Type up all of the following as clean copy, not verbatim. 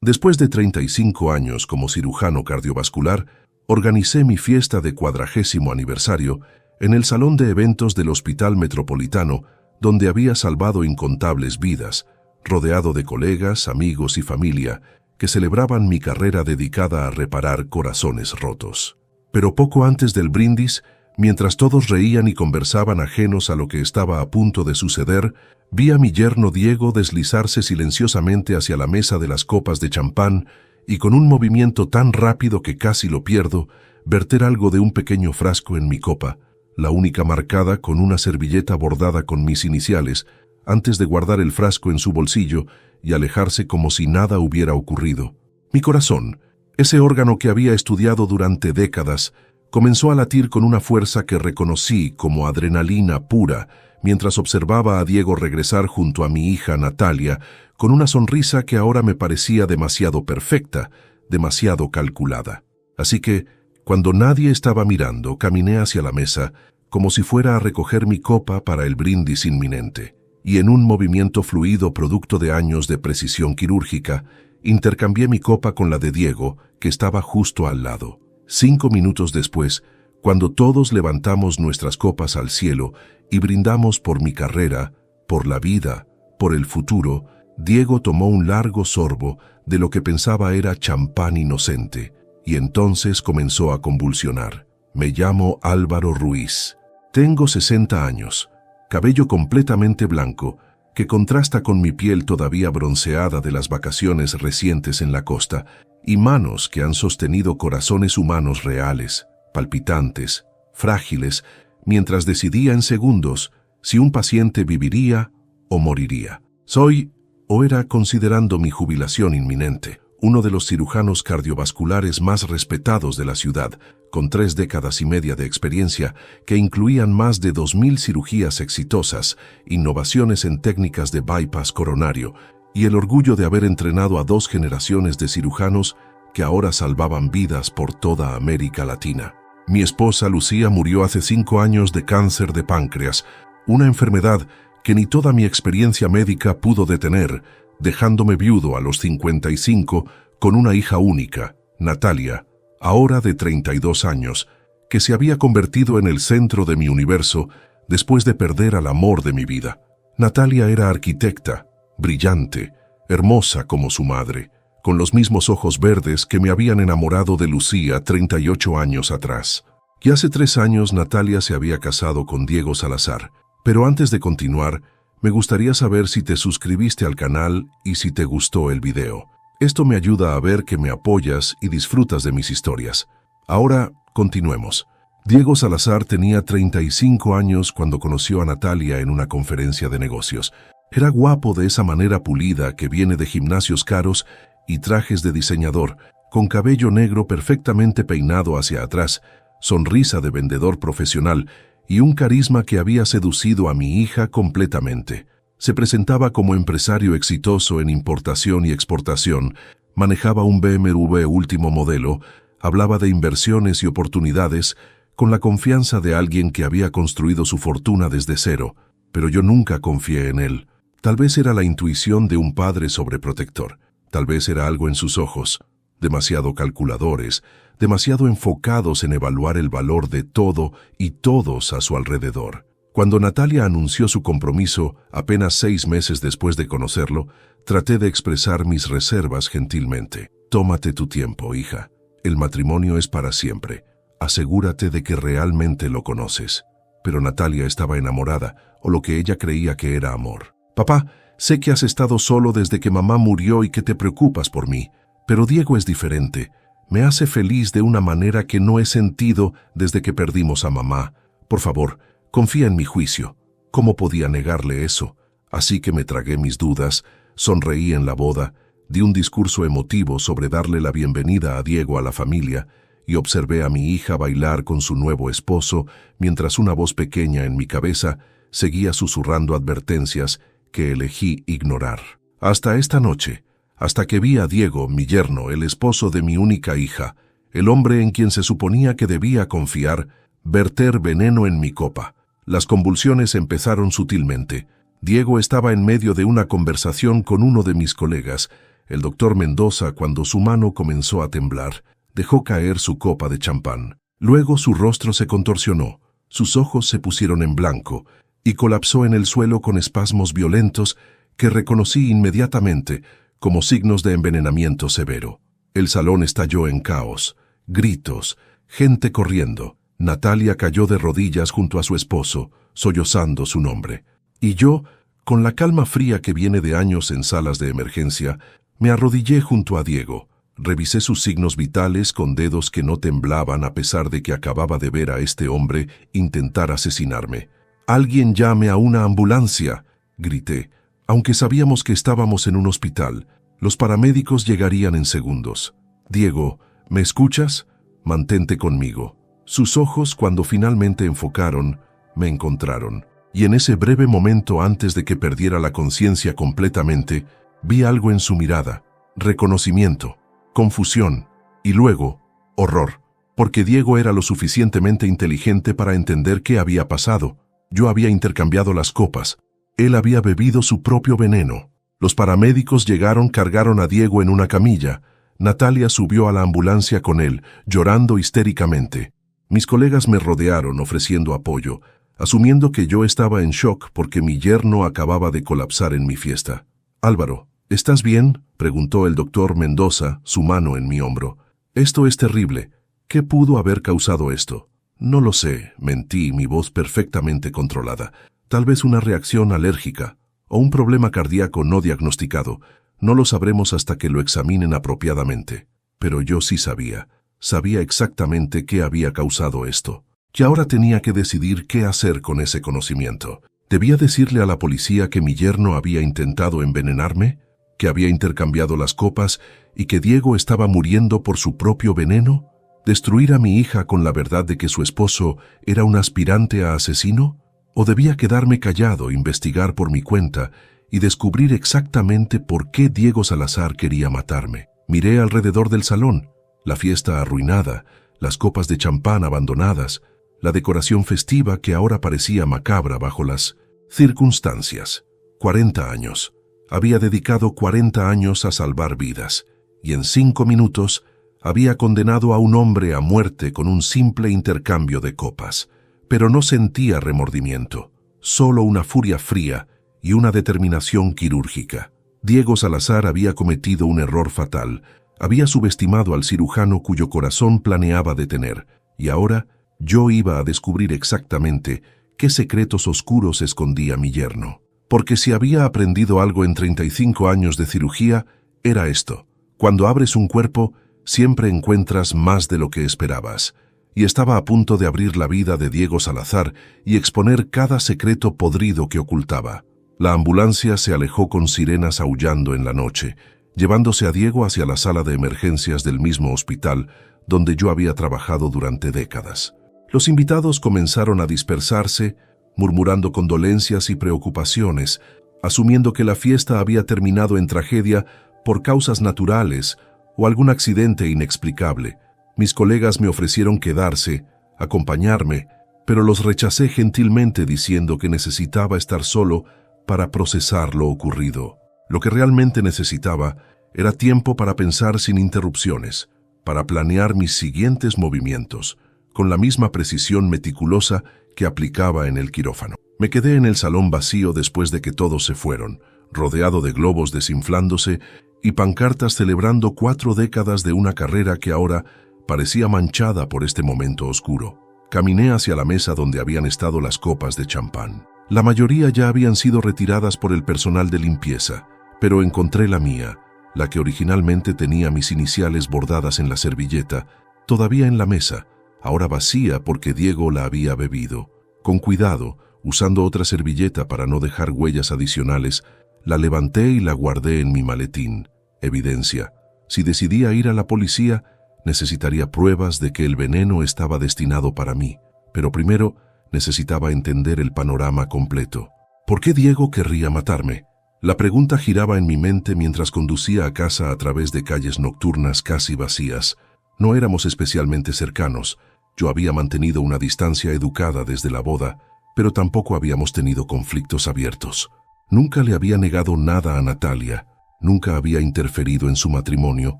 Después de 35 años como cirujano cardiovascular, organicé mi fiesta de 40º aniversario en el salón de eventos del Hospital Metropolitano, donde había salvado incontables vidas, rodeado de colegas, amigos y familia que celebraban mi carrera dedicada a reparar corazones rotos. Pero poco antes del brindis, mientras todos reían y conversaban ajenos a lo que estaba a punto de suceder, vi a mi yerno Diego deslizarse silenciosamente hacia la mesa de las copas de champán y con un movimiento tan rápido que casi lo pierdo, verter algo de un pequeño frasco en mi copa, la única marcada con una servilleta bordada con mis iniciales, antes de guardar el frasco en su bolsillo y alejarse como si nada hubiera ocurrido. Mi corazón, ese órgano que había estudiado durante décadas, comenzó a latir con una fuerza que reconocí como adrenalina pura mientras observaba a Diego regresar junto a mi hija Natalia con una sonrisa que ahora me parecía demasiado perfecta, demasiado calculada. Así que, cuando nadie estaba mirando, caminé hacia la mesa como si fuera a recoger mi copa para el brindis inminente, y en un movimiento fluido producto de años de precisión quirúrgica, intercambié mi copa con la de Diego, que estaba justo al lado. 5 minutos después, cuando todos levantamos nuestras copas al cielo y brindamos por mi carrera, por la vida, por el futuro, Diego tomó un largo sorbo de lo que pensaba era champán inocente, y entonces comenzó a convulsionar. Me llamo Álvaro Ruiz. Tengo 60 años, cabello completamente blanco, que contrasta con mi piel todavía bronceada de las vacaciones recientes en la costa, y manos que han sostenido corazones humanos reales, palpitantes, frágiles, mientras decidía en segundos si un paciente viviría o moriría. Soy, o era considerando mi jubilación inminente, uno de los cirujanos cardiovasculares más respetados de la ciudad, con 3 décadas y media de experiencia que incluían más de 2000 cirugías exitosas, innovaciones en técnicas de bypass coronario y el orgullo de haber entrenado a 2 generaciones de cirujanos que ahora salvaban vidas por toda América Latina. Mi esposa Lucía murió hace 5 años de cáncer de páncreas, una enfermedad que ni toda mi experiencia médica pudo detener, dejándome viudo a los 55 con una hija única, Natalia, ahora de 32 años, que se había convertido en el centro de mi universo después de perder al amor de mi vida. Natalia era arquitecta, brillante, hermosa como su madre, con los mismos ojos verdes que me habían enamorado de Lucía 38 años atrás. Y hace 3 años Natalia se había casado con Diego Salazar. Pero antes de continuar, me gustaría saber si te suscribiste al canal y si te gustó el video. Esto me ayuda a ver que me apoyas y disfrutas de mis historias. Ahora, continuemos. Diego Salazar tenía 35 años cuando conoció a Natalia en una conferencia de negocios. Era guapo de esa manera pulida que viene de gimnasios caros y trajes de diseñador, con cabello negro perfectamente peinado hacia atrás, sonrisa de vendedor profesional y un carisma que había seducido a mi hija completamente. Se presentaba como empresario exitoso en importación y exportación, manejaba un BMW último modelo, hablaba de inversiones y oportunidades con la confianza de alguien que había construido su fortuna desde cero, pero yo nunca confié en él. Tal vez era la intuición de un padre sobreprotector, tal vez era algo en sus ojos, demasiado calculadores, demasiado enfocados en evaluar el valor de todo y todos a su alrededor. Cuando Natalia anunció su compromiso, apenas 6 meses después de conocerlo, traté de expresar mis reservas gentilmente. Tómate tu tiempo, hija. El matrimonio es para siempre. Asegúrate de que realmente lo conoces. Pero Natalia estaba enamorada, o lo que ella creía que era amor. Papá, sé que has estado solo desde que mamá murió y que te preocupas por mí, pero Diego es diferente. Me hace feliz de una manera que no he sentido desde que perdimos a mamá. Por favor, confía en mi juicio. ¿Cómo podía negarle eso? Así que me tragué mis dudas, sonreí en la boda, di un discurso emotivo sobre darle la bienvenida a Diego a la familia y observé a mi hija bailar con su nuevo esposo mientras una voz pequeña en mi cabeza seguía susurrando advertencias que elegí ignorar. Hasta esta noche, hasta que vi a Diego, mi yerno, el esposo de mi única hija, el hombre en quien se suponía que debía confiar, verter veneno en mi copa. Las convulsiones empezaron sutilmente. Diego estaba en medio de una conversación con uno de mis colegas, El doctor Mendoza, cuando su mano comenzó a temblar, dejó caer su copa de champán. Luego su rostro se contorsionó, sus ojos se pusieron en blanco y colapsó en el suelo con espasmos violentos que reconocí inmediatamente como signos de envenenamiento severo. El salón estalló en caos, gritos, gente corriendo. Natalia cayó de rodillas junto a su esposo, sollozando su nombre. Y yo, con la calma fría que viene de años en salas de emergencia, me arrodillé junto a Diego. Revisé sus signos vitales con dedos que no temblaban a pesar de que acababa de ver a este hombre intentar asesinarme. «¡Alguien llame a una ambulancia!», grité. Aunque sabíamos que estábamos en un hospital, los paramédicos llegarían en segundos. «Diego, ¿me escuchas? Mantente conmigo». Sus ojos, cuando finalmente enfocaron, me encontraron. Y en ese breve momento antes de que perdiera la conciencia completamente, vi algo en su mirada. Reconocimiento, confusión y luego, horror. Porque Diego era lo suficientemente inteligente para entender qué había pasado. Yo había intercambiado las copas. Él había bebido su propio veneno. Los paramédicos llegaron, cargaron a Diego en una camilla. Natalia subió a la ambulancia con él, llorando histéricamente. Mis colegas me rodearon ofreciendo apoyo, asumiendo que yo estaba en shock porque mi yerno acababa de colapsar en mi fiesta. «Álvaro, ¿estás bien?», preguntó el doctor Mendoza, su mano en mi hombro. «Esto es terrible. ¿Qué pudo haber causado esto?». «No lo sé», mentí, mi voz perfectamente controlada. «Tal vez una reacción alérgica o un problema cardíaco no diagnosticado. No lo sabremos hasta que lo examinen apropiadamente». Pero yo sí sabía. Sabía exactamente qué había causado esto. Y ahora tenía que decidir qué hacer con ese conocimiento. ¿Debía decirle a la policía que mi yerno había intentado envenenarme? ¿Que había intercambiado las copas y que Diego estaba muriendo por su propio veneno? ¿Destruir a mi hija con la verdad de que su esposo era un aspirante a asesino? ¿O debía quedarme callado, investigar por mi cuenta y descubrir exactamente por qué Diego Salazar quería matarme? Miré alrededor del salón. La fiesta arruinada, las copas de champán abandonadas, la decoración festiva que ahora parecía macabra bajo las circunstancias. 40 años. Había dedicado 40 años a salvar vidas, y en 5 minutos había condenado a un hombre a muerte con un simple intercambio de copas. Pero no sentía remordimiento, solo una furia fría y una determinación quirúrgica. Diego Salazar había cometido un error fatal. Había subestimado al cirujano cuyo corazón planeaba detener, y ahora yo iba a descubrir exactamente qué secretos oscuros escondía mi yerno. Porque si había aprendido algo en 35 años de cirugía, era esto: cuando abres un cuerpo, siempre encuentras más de lo que esperabas. Y estaba a punto de abrir la vida de Diego Salazar y exponer cada secreto podrido que ocultaba. La ambulancia se alejó con sirenas aullando en la noche, llevándose a Diego hacia la sala de emergencias del mismo hospital donde yo había trabajado durante décadas. Los invitados comenzaron a dispersarse, murmurando condolencias y preocupaciones, asumiendo que la fiesta había terminado en tragedia por causas naturales o algún accidente inexplicable. Mis colegas me ofrecieron quedarse, acompañarme, pero los rechacé gentilmente diciendo que necesitaba estar solo para procesar lo ocurrido. Lo que realmente necesitaba era tiempo para pensar sin interrupciones, para planear mis siguientes movimientos, con la misma precisión meticulosa que aplicaba en el quirófano. Me quedé en el salón vacío después de que todos se fueron, rodeado de globos desinflándose y pancartas celebrando 4 décadas de una carrera que ahora parecía manchada por este momento oscuro. Caminé hacia la mesa donde habían estado las copas de champán. La mayoría ya habían sido retiradas por el personal de limpieza, pero encontré la mía, la que originalmente tenía mis iniciales bordadas en la servilleta, todavía en la mesa, ahora vacía porque Diego la había bebido. Con cuidado, usando otra servilleta para no dejar huellas adicionales, la levanté y la guardé en mi maletín. Evidencia. Si decidía ir a la policía, necesitaría pruebas de que el veneno estaba destinado para mí, pero primero necesitaba entender el panorama completo. ¿Por qué Diego querría matarme? La pregunta giraba en mi mente mientras conducía a casa a través de calles nocturnas casi vacías. No éramos especialmente cercanos. Yo había mantenido una distancia educada desde la boda, pero tampoco habíamos tenido conflictos abiertos. Nunca le había negado nada a Natalia, Nunca había interferido en su matrimonio.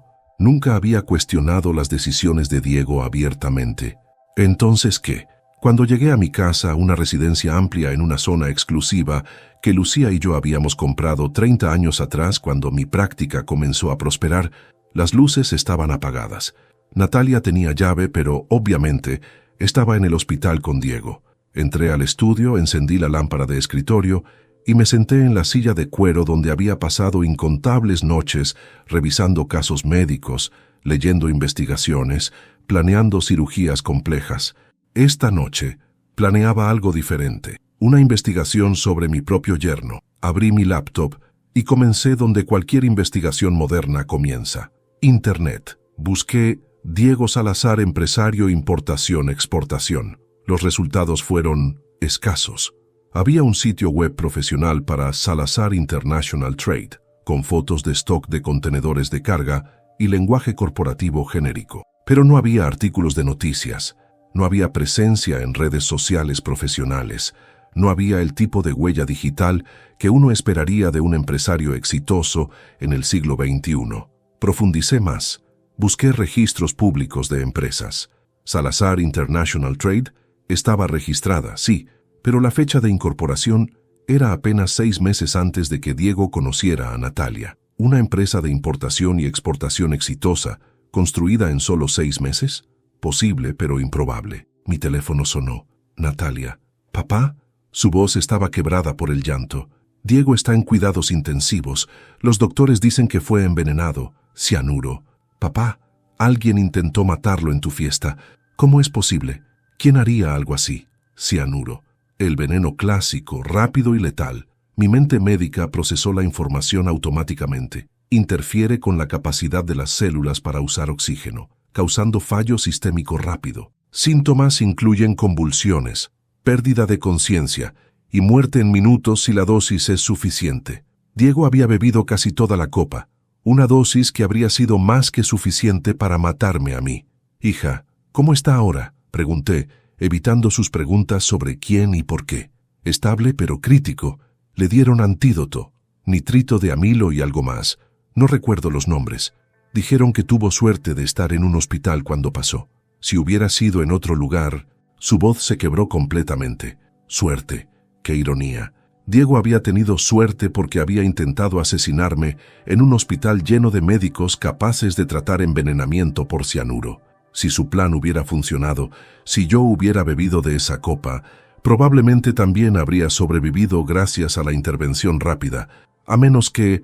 Nunca había cuestionado las decisiones de Diego abiertamente. ¿Entonces qué? Cuando llegué a mi casa, una residencia amplia en una zona exclusiva que Lucía y yo habíamos comprado 30 años atrás cuando mi práctica comenzó a prosperar, las luces estaban apagadas. Natalia tenía llave, pero obviamente estaba en el hospital con Diego. Entré al estudio, encendí la lámpara de escritorio y me senté en la silla de cuero donde había pasado incontables noches revisando casos médicos, leyendo investigaciones, planeando cirugías complejas. Esta noche planeaba algo diferente, una investigación sobre mi propio yerno. Abrí mi laptop y comencé donde cualquier investigación moderna comienza. Internet. Busqué Diego Salazar, empresario, importación-exportación. Los resultados fueron escasos. Había un sitio web profesional para Salazar International Trade, con fotos de stock de contenedores de carga y lenguaje corporativo genérico. Pero no había artículos de noticias. No había presencia en redes sociales profesionales. No había el tipo de huella digital que uno esperaría de un empresario exitoso en el siglo XXI. Profundicé más. Busqué registros públicos de empresas. Salazar International Trade estaba registrada, sí, pero la fecha de incorporación era apenas 6 meses antes de que Diego conociera a Natalia. ¿Una empresa de importación y exportación exitosa, construida en solo 6 meses? Posible, pero improbable. Mi teléfono sonó. Natalia. ¿Papá? Su voz estaba quebrada por el llanto. Diego está en cuidados intensivos. Los doctores dicen que fue envenenado. Cianuro. Papá, alguien intentó matarlo en tu fiesta. ¿Cómo es posible? ¿Quién haría algo así? Cianuro. El veneno clásico, rápido y letal. Mi mente médica procesó la información automáticamente. Interfiere con la capacidad de las células para usar oxígeno, causando fallo sistémico rápido. Síntomas incluyen convulsiones, pérdida de conciencia y muerte en minutos si la dosis es suficiente. Diego había bebido casi toda la copa, una dosis que habría sido más que suficiente para matarme a mí. Hija, ¿cómo está ahora?, pregunté, evitando sus preguntas sobre quién y por qué. Estable pero crítico. Le dieron antídoto, nitrito de amilo y algo más. No recuerdo los nombres. Dijeron que tuvo suerte de estar en un hospital cuando pasó. Si hubiera sido en otro lugar, su voz se quebró completamente. Suerte. Qué ironía. Diego había tenido suerte porque había intentado asesinarme en un hospital lleno de médicos capaces de tratar envenenamiento por cianuro. Si su plan hubiera funcionado, si yo hubiera bebido de esa copa, probablemente también habría sobrevivido gracias a la intervención rápida, a menos que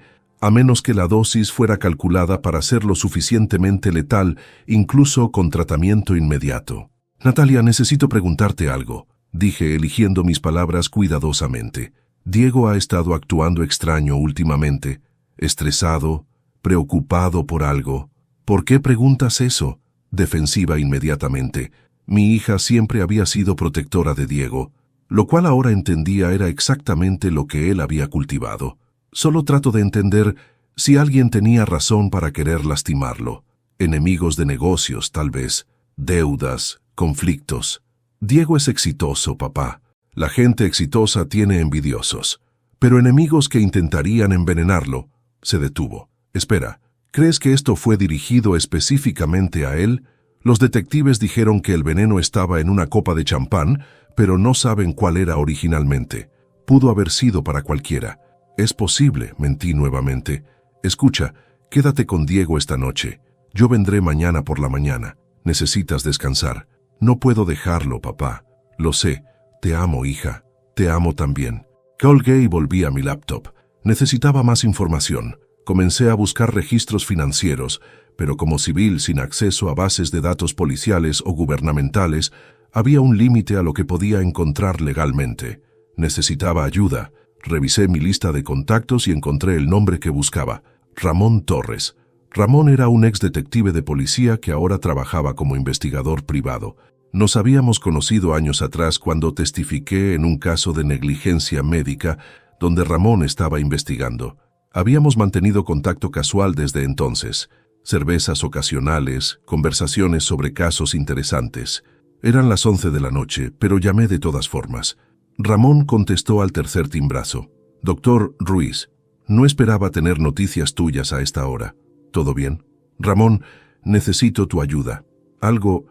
la dosis fuera calculada para ser lo suficientemente letal, incluso con tratamiento inmediato. Natalia, necesito preguntarte algo, dije, eligiendo mis palabras cuidadosamente. Diego ha estado actuando extraño últimamente, estresado, preocupado por algo. ¿Por qué preguntas eso? Defensiva inmediatamente. Mi hija siempre había sido protectora de Diego, lo cual ahora entendía era exactamente lo que él había cultivado. Solo trato de entender si alguien tenía razón para querer lastimarlo. Enemigos de negocios, tal vez. Deudas, conflictos. Diego es exitoso, papá. La gente exitosa tiene envidiosos. Pero enemigos que intentarían envenenarlo. Se detuvo. Espera, ¿crees que esto fue dirigido específicamente a él? Los detectives dijeron que el veneno estaba en una copa de champán, pero no saben cuál era originalmente. Pudo haber sido para cualquiera. Es posible, mentí nuevamente. Escucha, quédate con Diego esta noche. Yo vendré mañana por la mañana. Necesitas descansar. No puedo dejarlo, papá. Lo sé. Te amo, hija. Te amo también. Colgué y volví a mi laptop. Necesitaba más información. Comencé a buscar registros financieros, pero como civil sin acceso a bases de datos policiales o gubernamentales, había un límite a lo que podía encontrar legalmente. Necesitaba ayuda. Revisé mi lista de contactos y encontré el nombre que buscaba: Ramón Torres. Ramón era un ex detective de policía que ahora trabajaba como investigador privado. Nos habíamos conocido años atrás cuando testifiqué en un caso de negligencia médica donde Ramón estaba investigando. Habíamos mantenido contacto casual desde entonces. Cervezas ocasionales, conversaciones sobre casos interesantes. Eran las 11 de la noche, pero llamé de todas formas. Ramón contestó al tercer timbrazo. Doctor Ruiz. No esperaba tener noticias tuyas a esta hora. ¿Todo bien? Ramón, necesito tu ayuda. Algo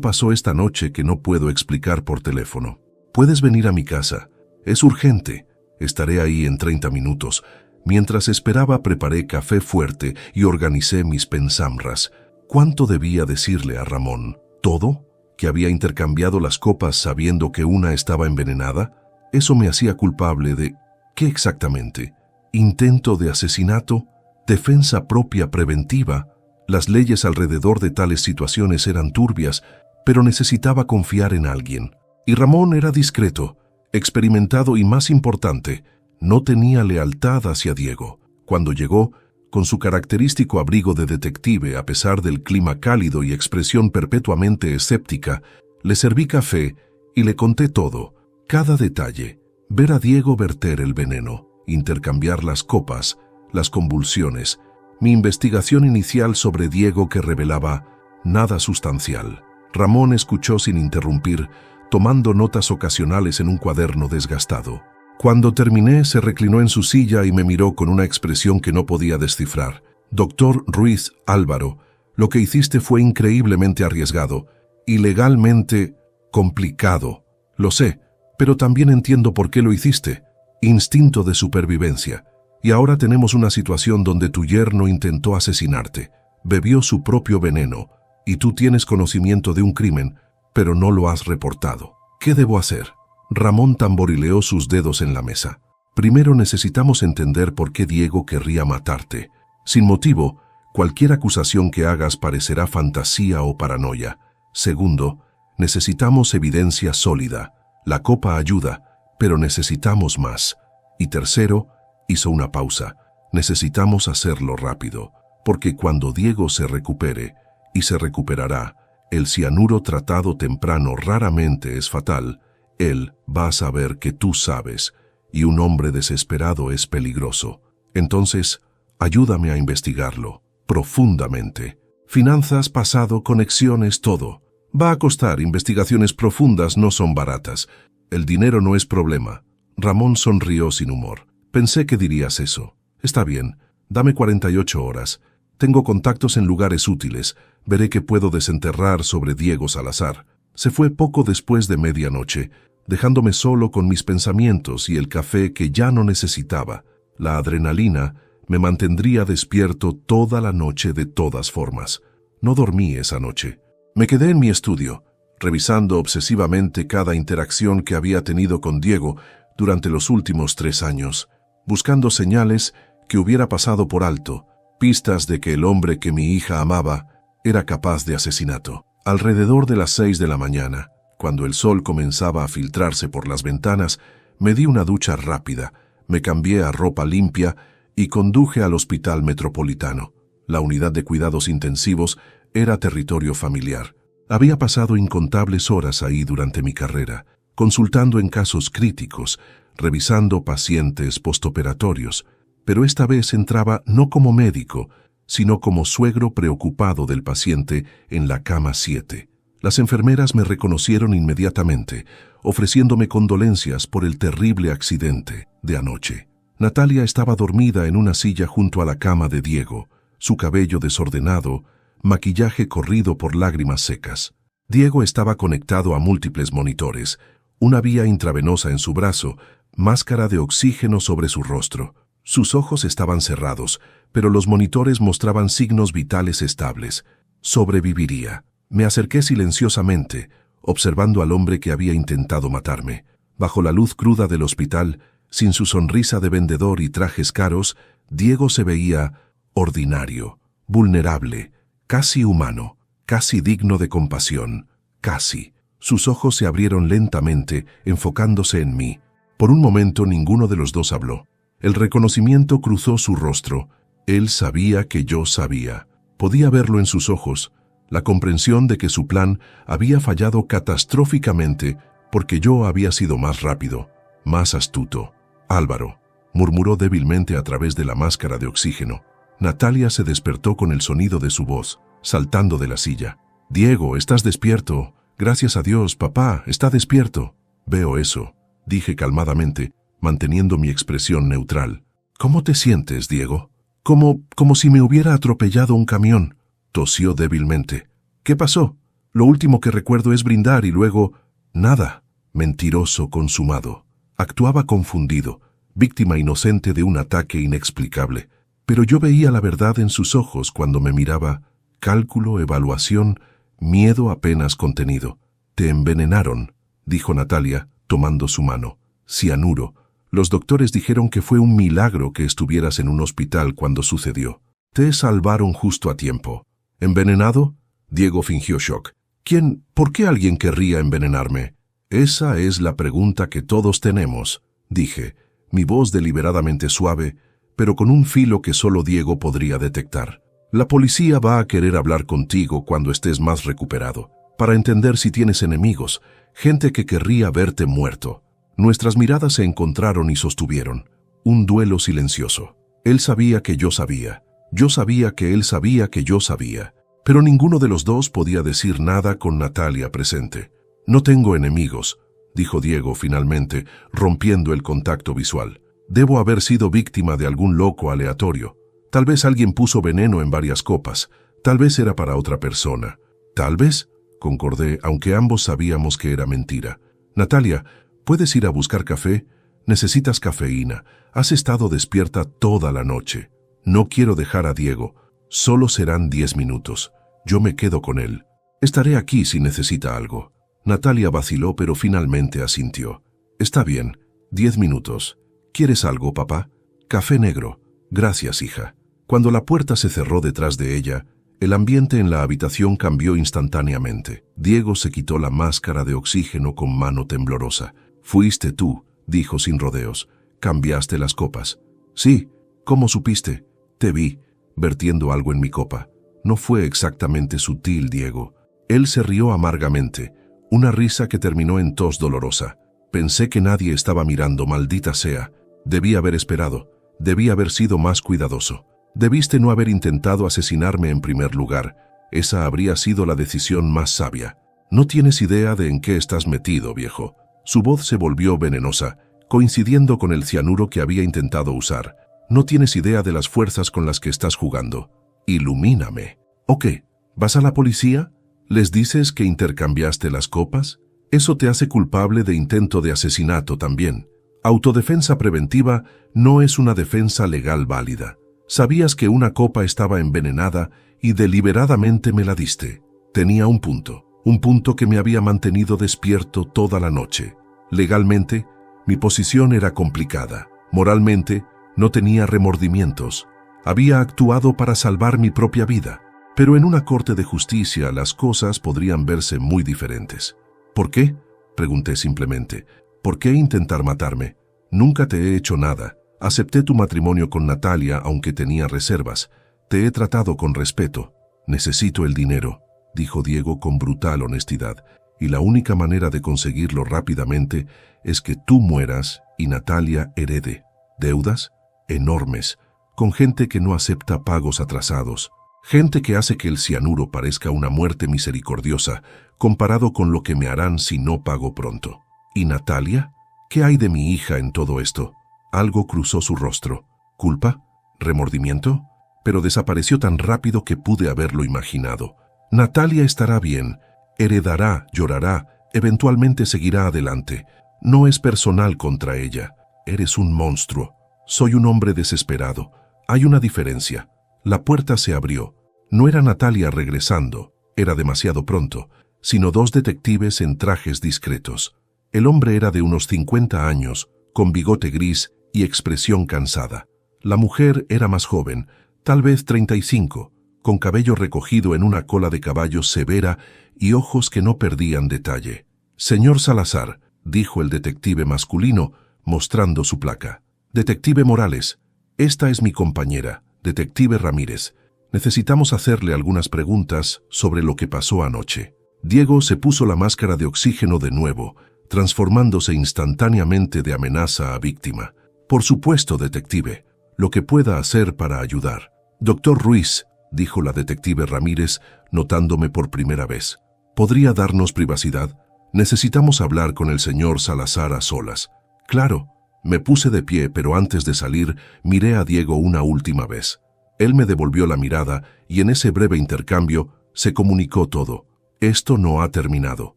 pasó esta noche que no puedo explicar por teléfono. ¿Puedes venir a mi casa? Es urgente. Estaré ahí en 30 minutos. Mientras esperaba, preparé café fuerte y organicé mis pensamras. ¿Cuánto debía decirle a Ramón? ¿Todo? ¿Que había intercambiado las copas sabiendo que una estaba envenenada? Eso me hacía culpable de... ¿Qué exactamente? ¿Intento de asesinato? ¿Defensa propia preventiva? Las leyes alrededor de tales situaciones eran turbias, pero necesitaba confiar en alguien. Y Ramón era discreto, experimentado y, más importante, no tenía lealtad hacia Diego. Cuando llegó, con su característico abrigo de detective a pesar del clima cálido y expresión perpetuamente escéptica, le serví café y le conté todo, cada detalle. Ver a Diego verter el veneno, intercambiar las copas, las convulsiones, mi investigación inicial sobre Diego que revelaba nada sustancial. Ramón escuchó sin interrumpir, tomando notas ocasionales en un cuaderno desgastado. Cuando terminé, se reclinó en su silla y me miró con una expresión que no podía descifrar. Doctor Ruiz Álvaro, lo que hiciste fue increíblemente arriesgado y legalmente complicado. Lo sé, pero también entiendo por qué lo hiciste. Instinto de supervivencia. Y ahora tenemos una situación donde tu yerno intentó asesinarte, bebió su propio veneno, y tú tienes conocimiento de un crimen, pero no lo has reportado. ¿Qué debo hacer? Ramón tamborileó sus dedos en la mesa. Primero necesitamos entender por qué Diego querría matarte. Sin motivo, cualquier acusación que hagas parecerá fantasía o paranoia. Segundo, necesitamos evidencia sólida. La copa ayuda, pero necesitamos más. Y tercero, hizo una pausa. Necesitamos hacerlo rápido, porque cuando Diego se recupere, y se recuperará, el cianuro tratado temprano raramente es fatal. Él va a saber que tú sabes, y un hombre desesperado es peligroso. Entonces, ayúdame a investigarlo, profundamente. Finanzas, pasado, conexiones, todo. Va a costar, investigaciones profundas no son baratas. El dinero no es problema. Ramón sonrió sin humor. Pensé que dirías eso. Está bien, dame 48 horas. Tengo contactos en lugares útiles. Veré qué puedo desenterrar sobre Diego Salazar. Se fue poco después de medianoche, dejándome solo con mis pensamientos y el café que ya no necesitaba. La adrenalina me mantendría despierto toda la noche de todas formas. No dormí esa noche. Me quedé en mi estudio, revisando obsesivamente cada interacción que había tenido con Diego durante los últimos 3 años, buscando señales que hubiera pasado por alto, pistas de que el hombre que mi hija amaba era capaz de asesinato. Alrededor de las 6 de la mañana, cuando el sol comenzaba a filtrarse por las ventanas, me di una ducha rápida, me cambié a ropa limpia y conduje al Hospital Metropolitano. La unidad de cuidados intensivos era territorio familiar. Había pasado incontables horas ahí durante mi carrera, consultando en casos críticos, revisando pacientes postoperatorios, pero esta vez entraba no como médico, sino como suegro preocupado del paciente en la cama 7. Las enfermeras me reconocieron inmediatamente, ofreciéndome condolencias por el terrible accidente de anoche. Natalia estaba dormida en una silla junto a la cama de Diego, su cabello desordenado, maquillaje corrido por lágrimas secas. Diego estaba conectado a múltiples monitores, una vía intravenosa en su brazo, máscara de oxígeno sobre su rostro. Sus ojos estaban cerrados, pero los monitores mostraban signos vitales estables. Sobreviviría. Me acerqué silenciosamente, observando al hombre que había intentado matarme. Bajo la luz cruda del hospital, sin su sonrisa de vendedor y trajes caros, Diego se veía ordinario, vulnerable, casi humano, casi digno de compasión, casi. Sus ojos se abrieron lentamente, enfocándose en mí. Por un momento ninguno de los dos habló. El reconocimiento cruzó su rostro. Él sabía que yo sabía. Podía verlo en sus ojos, la comprensión de que su plan había fallado catastróficamente porque yo había sido más rápido, más astuto. Álvaro, murmuró débilmente a través de la máscara de oxígeno. Natalia se despertó con el sonido de su voz, saltando de la silla. Diego, estás despierto. Gracias a Dios, papá, está despierto. Veo eso, dije calmadamente, manteniendo mi expresión neutral. ¿Cómo te sientes, Diego? Como si me hubiera atropellado un camión. Tosió débilmente. ¿Qué pasó? Lo último que recuerdo es brindar y luego... Nada. Mentiroso consumado. Actuaba confundido, víctima inocente de un ataque inexplicable. Pero yo veía la verdad en sus ojos cuando me miraba. Cálculo, evaluación, miedo apenas contenido. Te envenenaron, dijo Natalia, tomando su mano. Cianuro. Los doctores dijeron que fue un milagro que estuvieras en un hospital cuando sucedió. Te salvaron justo a tiempo. ¿Envenenado? Diego fingió shock. ¿Quién? ¿Por qué alguien querría envenenarme? Esa es la pregunta que todos tenemos, dije, mi voz deliberadamente suave, pero con un filo que solo Diego podría detectar. La policía va a querer hablar contigo cuando estés más recuperado, para entender si tienes enemigos, gente que querría verte muerto. Nuestras miradas se encontraron y sostuvieron. Un duelo silencioso. Él sabía que yo sabía. Yo sabía que él sabía que yo sabía. Pero ninguno de los dos podía decir nada con Natalia presente. No tengo enemigos, dijo Diego finalmente, rompiendo el contacto visual. Debo haber sido víctima de algún loco aleatorio. Tal vez alguien puso veneno en varias copas. Tal vez era para otra persona. Tal vez, concordé, aunque ambos sabíamos que era mentira. Natalia, ¿puedes ir a buscar café? Necesitas cafeína. Has estado despierta toda la noche. No quiero dejar a Diego. Solo serán 10 minutos. Yo me quedo con él. Estaré aquí si necesita algo. Natalia vaciló, pero finalmente asintió. Está bien, 10 minutos. ¿Quieres algo, papá? Café negro. Gracias, hija. Cuando la puerta se cerró detrás de ella, el ambiente en la habitación cambió instantáneamente. Diego se quitó la máscara de oxígeno con mano temblorosa. Fuiste tú, dijo sin rodeos. Cambiaste las copas. Sí, ¿cómo supiste? Te vi, vertiendo algo en mi copa. No fue exactamente sutil, Diego. Él se rió amargamente, una risa que terminó en tos dolorosa. Pensé que nadie estaba mirando, maldita sea. Debí haber esperado. Debí haber sido más cuidadoso. Debiste no haber intentado asesinarme en primer lugar. Esa habría sido la decisión más sabia. No tienes idea de en qué estás metido, viejo. Su voz se volvió venenosa, coincidiendo con el cianuro que había intentado usar. No tienes idea de las fuerzas con las que estás jugando. Ilumíname. ¿O qué? ¿Vas a la policía? ¿Les dices que intercambiaste las copas? Eso te hace culpable de intento de asesinato también. Autodefensa preventiva no es una defensa legal válida. Sabías que una copa estaba envenenada y deliberadamente me la diste. Tenía un punto que me había mantenido despierto toda la noche. Legalmente, mi posición era complicada. Moralmente, no tenía remordimientos. Había actuado para salvar mi propia vida. Pero en una corte de justicia las cosas podrían verse muy diferentes. ¿Por qué? Pregunté simplemente. ¿Por qué intentar matarme? Nunca te he hecho nada. Acepté tu matrimonio con Natalia aunque tenía reservas. Te he tratado con respeto. Necesito el dinero, dijo Diego con brutal honestidad. Y la única manera de conseguirlo rápidamente es que tú mueras y Natalia herede. ¿Deudas? Enormes, con gente que no acepta pagos atrasados. Gente que hace que el cianuro parezca una muerte misericordiosa comparado con lo que me harán si no pago pronto. ¿Y Natalia? ¿Qué hay de mi hija en todo esto? Algo cruzó su rostro. ¿Culpa? ¿Remordimiento? Pero desapareció tan rápido que pude haberlo imaginado. Natalia estará bien, heredará, llorará, eventualmente seguirá adelante. No es personal contra ella. Eres un monstruo. Soy un hombre desesperado. Hay una diferencia. La puerta se abrió. No era Natalia regresando, era demasiado pronto, sino dos detectives en trajes discretos. El hombre era de unos 50 años, con bigote gris y expresión cansada. La mujer era más joven, tal vez 35, con cabello recogido en una cola de caballo severa y ojos que no perdían detalle. «Señor Salazar», dijo el detective masculino, mostrando su placa. «Detective Morales, esta es mi compañera, Detective Ramírez. Necesitamos hacerle algunas preguntas sobre lo que pasó anoche». Diego se puso la máscara de oxígeno de nuevo, transformándose instantáneamente de amenaza a víctima. «Por supuesto, detective, lo que pueda hacer para ayudar». «Doctor Ruiz», dijo la detective Ramírez, notándome por primera vez. «¿Podría darnos privacidad? Necesitamos hablar con el señor Salazar a solas». «Claro», Me puse de pie, pero antes de salir, miré a Diego una última vez. Él me devolvió la mirada y en ese breve intercambio se comunicó todo. Esto no ha terminado.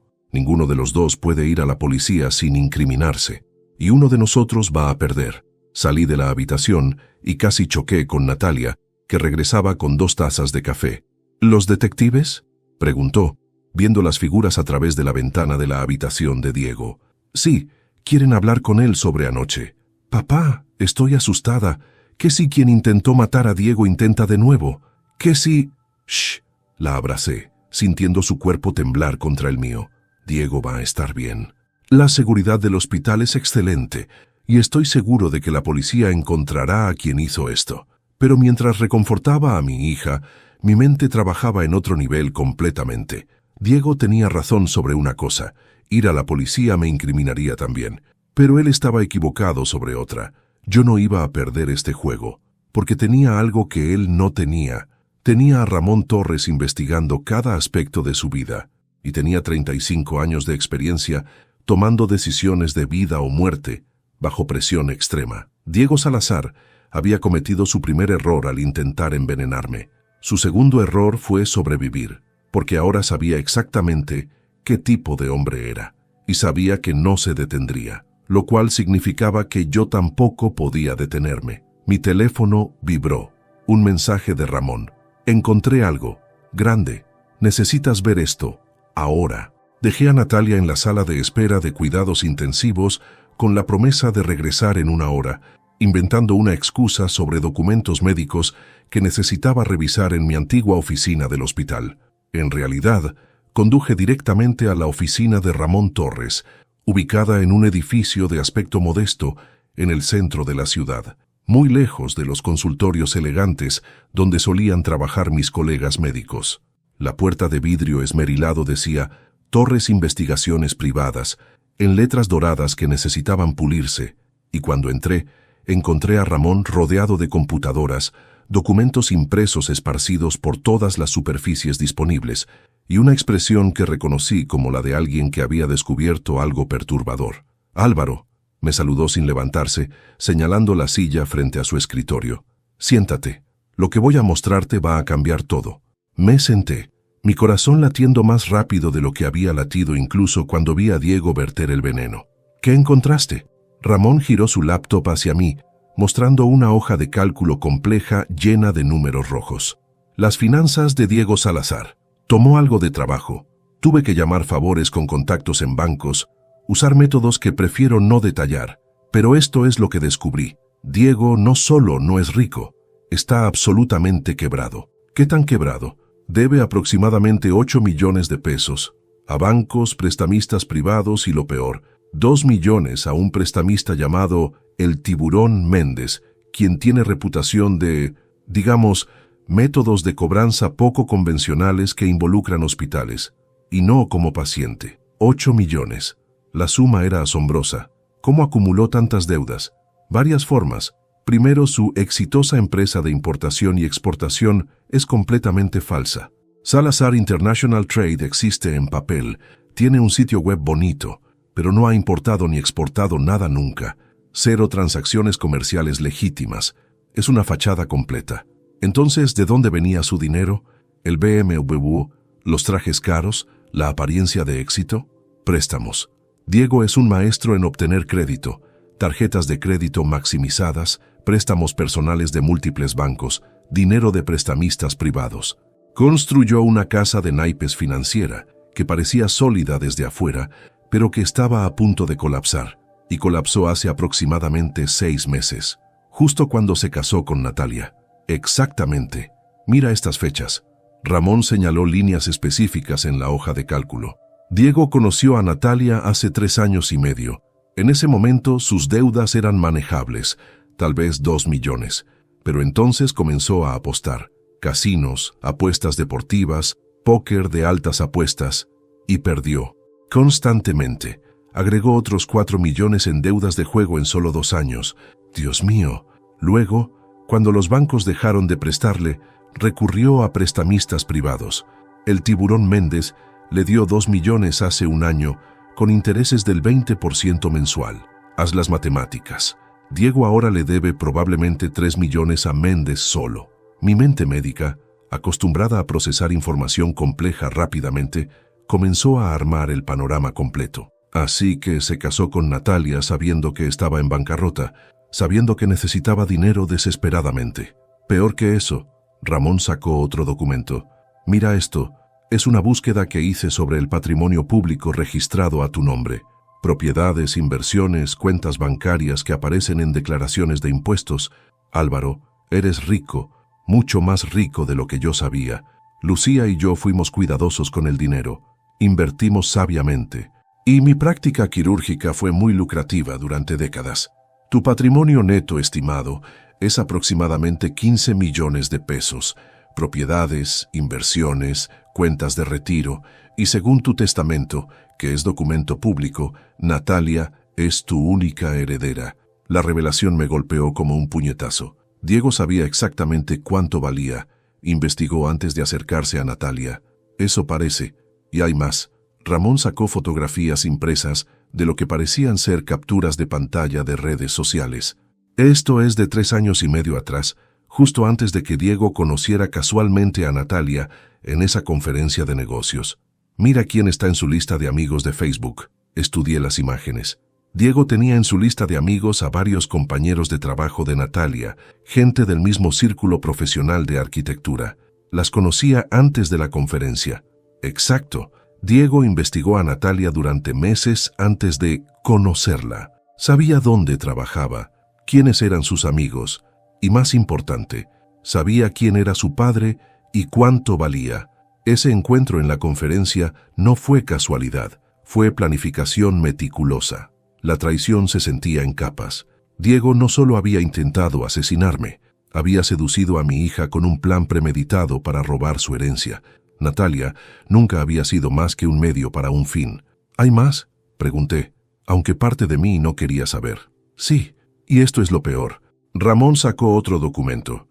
Ninguno de los dos puede ir a la policía sin incriminarse. Y uno de nosotros va a perder. Salí de la habitación y casi choqué con Natalia, que regresaba con 2 tazas de café. ¿Los detectives?, preguntó, viendo las figuras a través de la ventana de la habitación de Diego. Sí, quieren hablar con él sobre anoche. Papá, estoy asustada. ¿Qué si quien intentó matar a Diego intenta de nuevo? ¿Qué si...? Shh, la abracé, sintiendo su cuerpo temblar contra el mío. Diego va a estar bien. La seguridad del hospital es excelente y estoy seguro de que la policía encontrará a quien hizo esto. Pero mientras reconfortaba a mi hija, mi mente trabajaba en otro nivel completamente. Diego tenía razón sobre una cosa: ir a la policía me incriminaría también. Pero él estaba equivocado sobre otra. Yo no iba a perder este juego, porque tenía algo que él no tenía. Tenía a Ramón Torres investigando cada aspecto de su vida, y tenía 35 años de experiencia tomando decisiones de vida o muerte, bajo presión extrema. Diego Salazar había cometido su primer error al intentar envenenarme. Su segundo error fue sobrevivir, porque ahora sabía exactamente qué tipo de hombre era, y sabía que no se detendría, lo cual significaba que yo tampoco podía detenerme. Mi teléfono vibró. Un mensaje de Ramón. Encontré algo. Grande. Necesitas ver esto. Ahora. Dejé a Natalia en la sala de espera de cuidados intensivos con la promesa de regresar en 1 hora, inventando una excusa sobre documentos médicos que necesitaba revisar en mi antigua oficina del hospital. En realidad, conduje directamente a la oficina de Ramón Torres, ubicada en un edificio de aspecto modesto en el centro de la ciudad, muy lejos de los consultorios elegantes donde solían trabajar mis colegas médicos. La puerta de vidrio esmerilado decía Torres Investigaciones Privadas, en letras doradas que necesitaban pulirse, y cuando entré, encontré a Ramón rodeado de computadoras, documentos impresos esparcidos por todas las superficies disponibles, y una expresión que reconocí como la de alguien que había descubierto algo perturbador. Álvaro, me saludó sin levantarse, señalando la silla frente a su escritorio. Siéntate, lo que voy a mostrarte va a cambiar todo. Me senté, mi corazón latiendo más rápido de lo que había latido incluso cuando vi a Diego verter el veneno. ¿Qué encontraste? Ramón giró su laptop hacia mí, mostrando una hoja de cálculo compleja llena de números rojos. Las finanzas de Diego Salazar. Tomó algo de trabajo. Tuve que llamar favores con contactos en bancos, usar métodos que prefiero no detallar, pero esto es lo que descubrí. Diego no solo no es rico, está absolutamente quebrado. ¿Qué tan quebrado? Debe aproximadamente 8 millones de pesos a bancos, prestamistas privados y lo peor, 2 millones a un prestamista llamado el Tiburón Méndez, quien tiene reputación de, digamos, métodos de cobranza poco convencionales que involucran hospitales, y no como paciente. 8 millones. La suma era asombrosa. ¿Cómo acumuló tantas deudas? Varias formas. Primero, su exitosa empresa de importación y exportación es completamente falsa. Salazar International Trade existe en papel, tiene un sitio web bonito, pero no ha importado ni exportado nada nunca. 0 transacciones comerciales legítimas. Es una fachada completa. Entonces, ¿de dónde venía su dinero? ¿El BMW? ¿Los trajes caros? ¿La apariencia de éxito? Préstamos. Diego es un maestro en obtener crédito, tarjetas de crédito maximizadas, préstamos personales de múltiples bancos, dinero de prestamistas privados. Construyó una casa de naipes financiera que parecía sólida desde afuera, pero que estaba a punto de colapsar, y colapsó hace aproximadamente 6 meses, justo cuando se casó con Natalia. Exactamente. Mira estas fechas. Ramón señaló líneas específicas en la hoja de cálculo. Diego conoció a Natalia hace 3 años y medio. En ese momento sus deudas eran manejables, tal vez 2 millones, pero entonces comenzó a apostar. Casinos, apuestas deportivas, póker de altas apuestas, y perdió. Constantemente. Agregó otros 4 millones en deudas de juego en solo 2 años. Dios mío. Luego, cuando los bancos dejaron de prestarle, recurrió a prestamistas privados. El Tiburón Méndez le dio 2 millones hace 1 año, con intereses del 20% mensual. Haz las matemáticas. Diego ahora le debe probablemente 3 millones a Méndez solo. Mi mente médica, acostumbrada a procesar información compleja rápidamente, comenzó a armar el panorama completo. Así que se casó con Natalia sabiendo que estaba en bancarrota, sabiendo que necesitaba dinero desesperadamente. Peor que eso, Ramón sacó otro documento. Mira esto, es una búsqueda que hice sobre el patrimonio público registrado a tu nombre. Propiedades, inversiones, cuentas bancarias que aparecen en declaraciones de impuestos. Álvaro, eres rico, mucho más rico de lo que yo sabía. Lucía y yo fuimos cuidadosos con el dinero. Invertimos sabiamente. Y mi práctica quirúrgica fue muy lucrativa durante décadas. Tu patrimonio neto estimado es aproximadamente 15 millones de pesos. Propiedades, inversiones, cuentas de retiro, y según tu testamento, que es documento público, Natalia es tu única heredera. La revelación me golpeó como un puñetazo. Diego sabía exactamente cuánto valía. Investigó antes de acercarse a Natalia. Eso parece. Y hay más. Ramón sacó fotografías impresas de lo que parecían ser capturas de pantalla de redes sociales. Esto es de 3 años y medio atrás, justo antes de que Diego conociera casualmente a Natalia en esa conferencia de negocios. Mira quién está en su lista de amigos de Facebook. Estudié las imágenes. Diego tenía en su lista de amigos a varios compañeros de trabajo de Natalia, gente del mismo círculo profesional de arquitectura. Las conocía antes de la conferencia. Exacto. Diego investigó a Natalia durante meses antes de conocerla. Sabía dónde trabajaba, quiénes eran sus amigos, y más importante, sabía quién era su padre y cuánto valía. Ese encuentro en la conferencia no fue casualidad, fue planificación meticulosa. La traición se sentía en capas. Diego no solo había intentado asesinarme, había seducido a mi hija con un plan premeditado para robar su herencia. Natalia nunca había sido más que un medio para un fin. ¿Hay más?, pregunté, aunque parte de mí no quería saber. Sí, y esto es lo peor. Ramón sacó otro documento,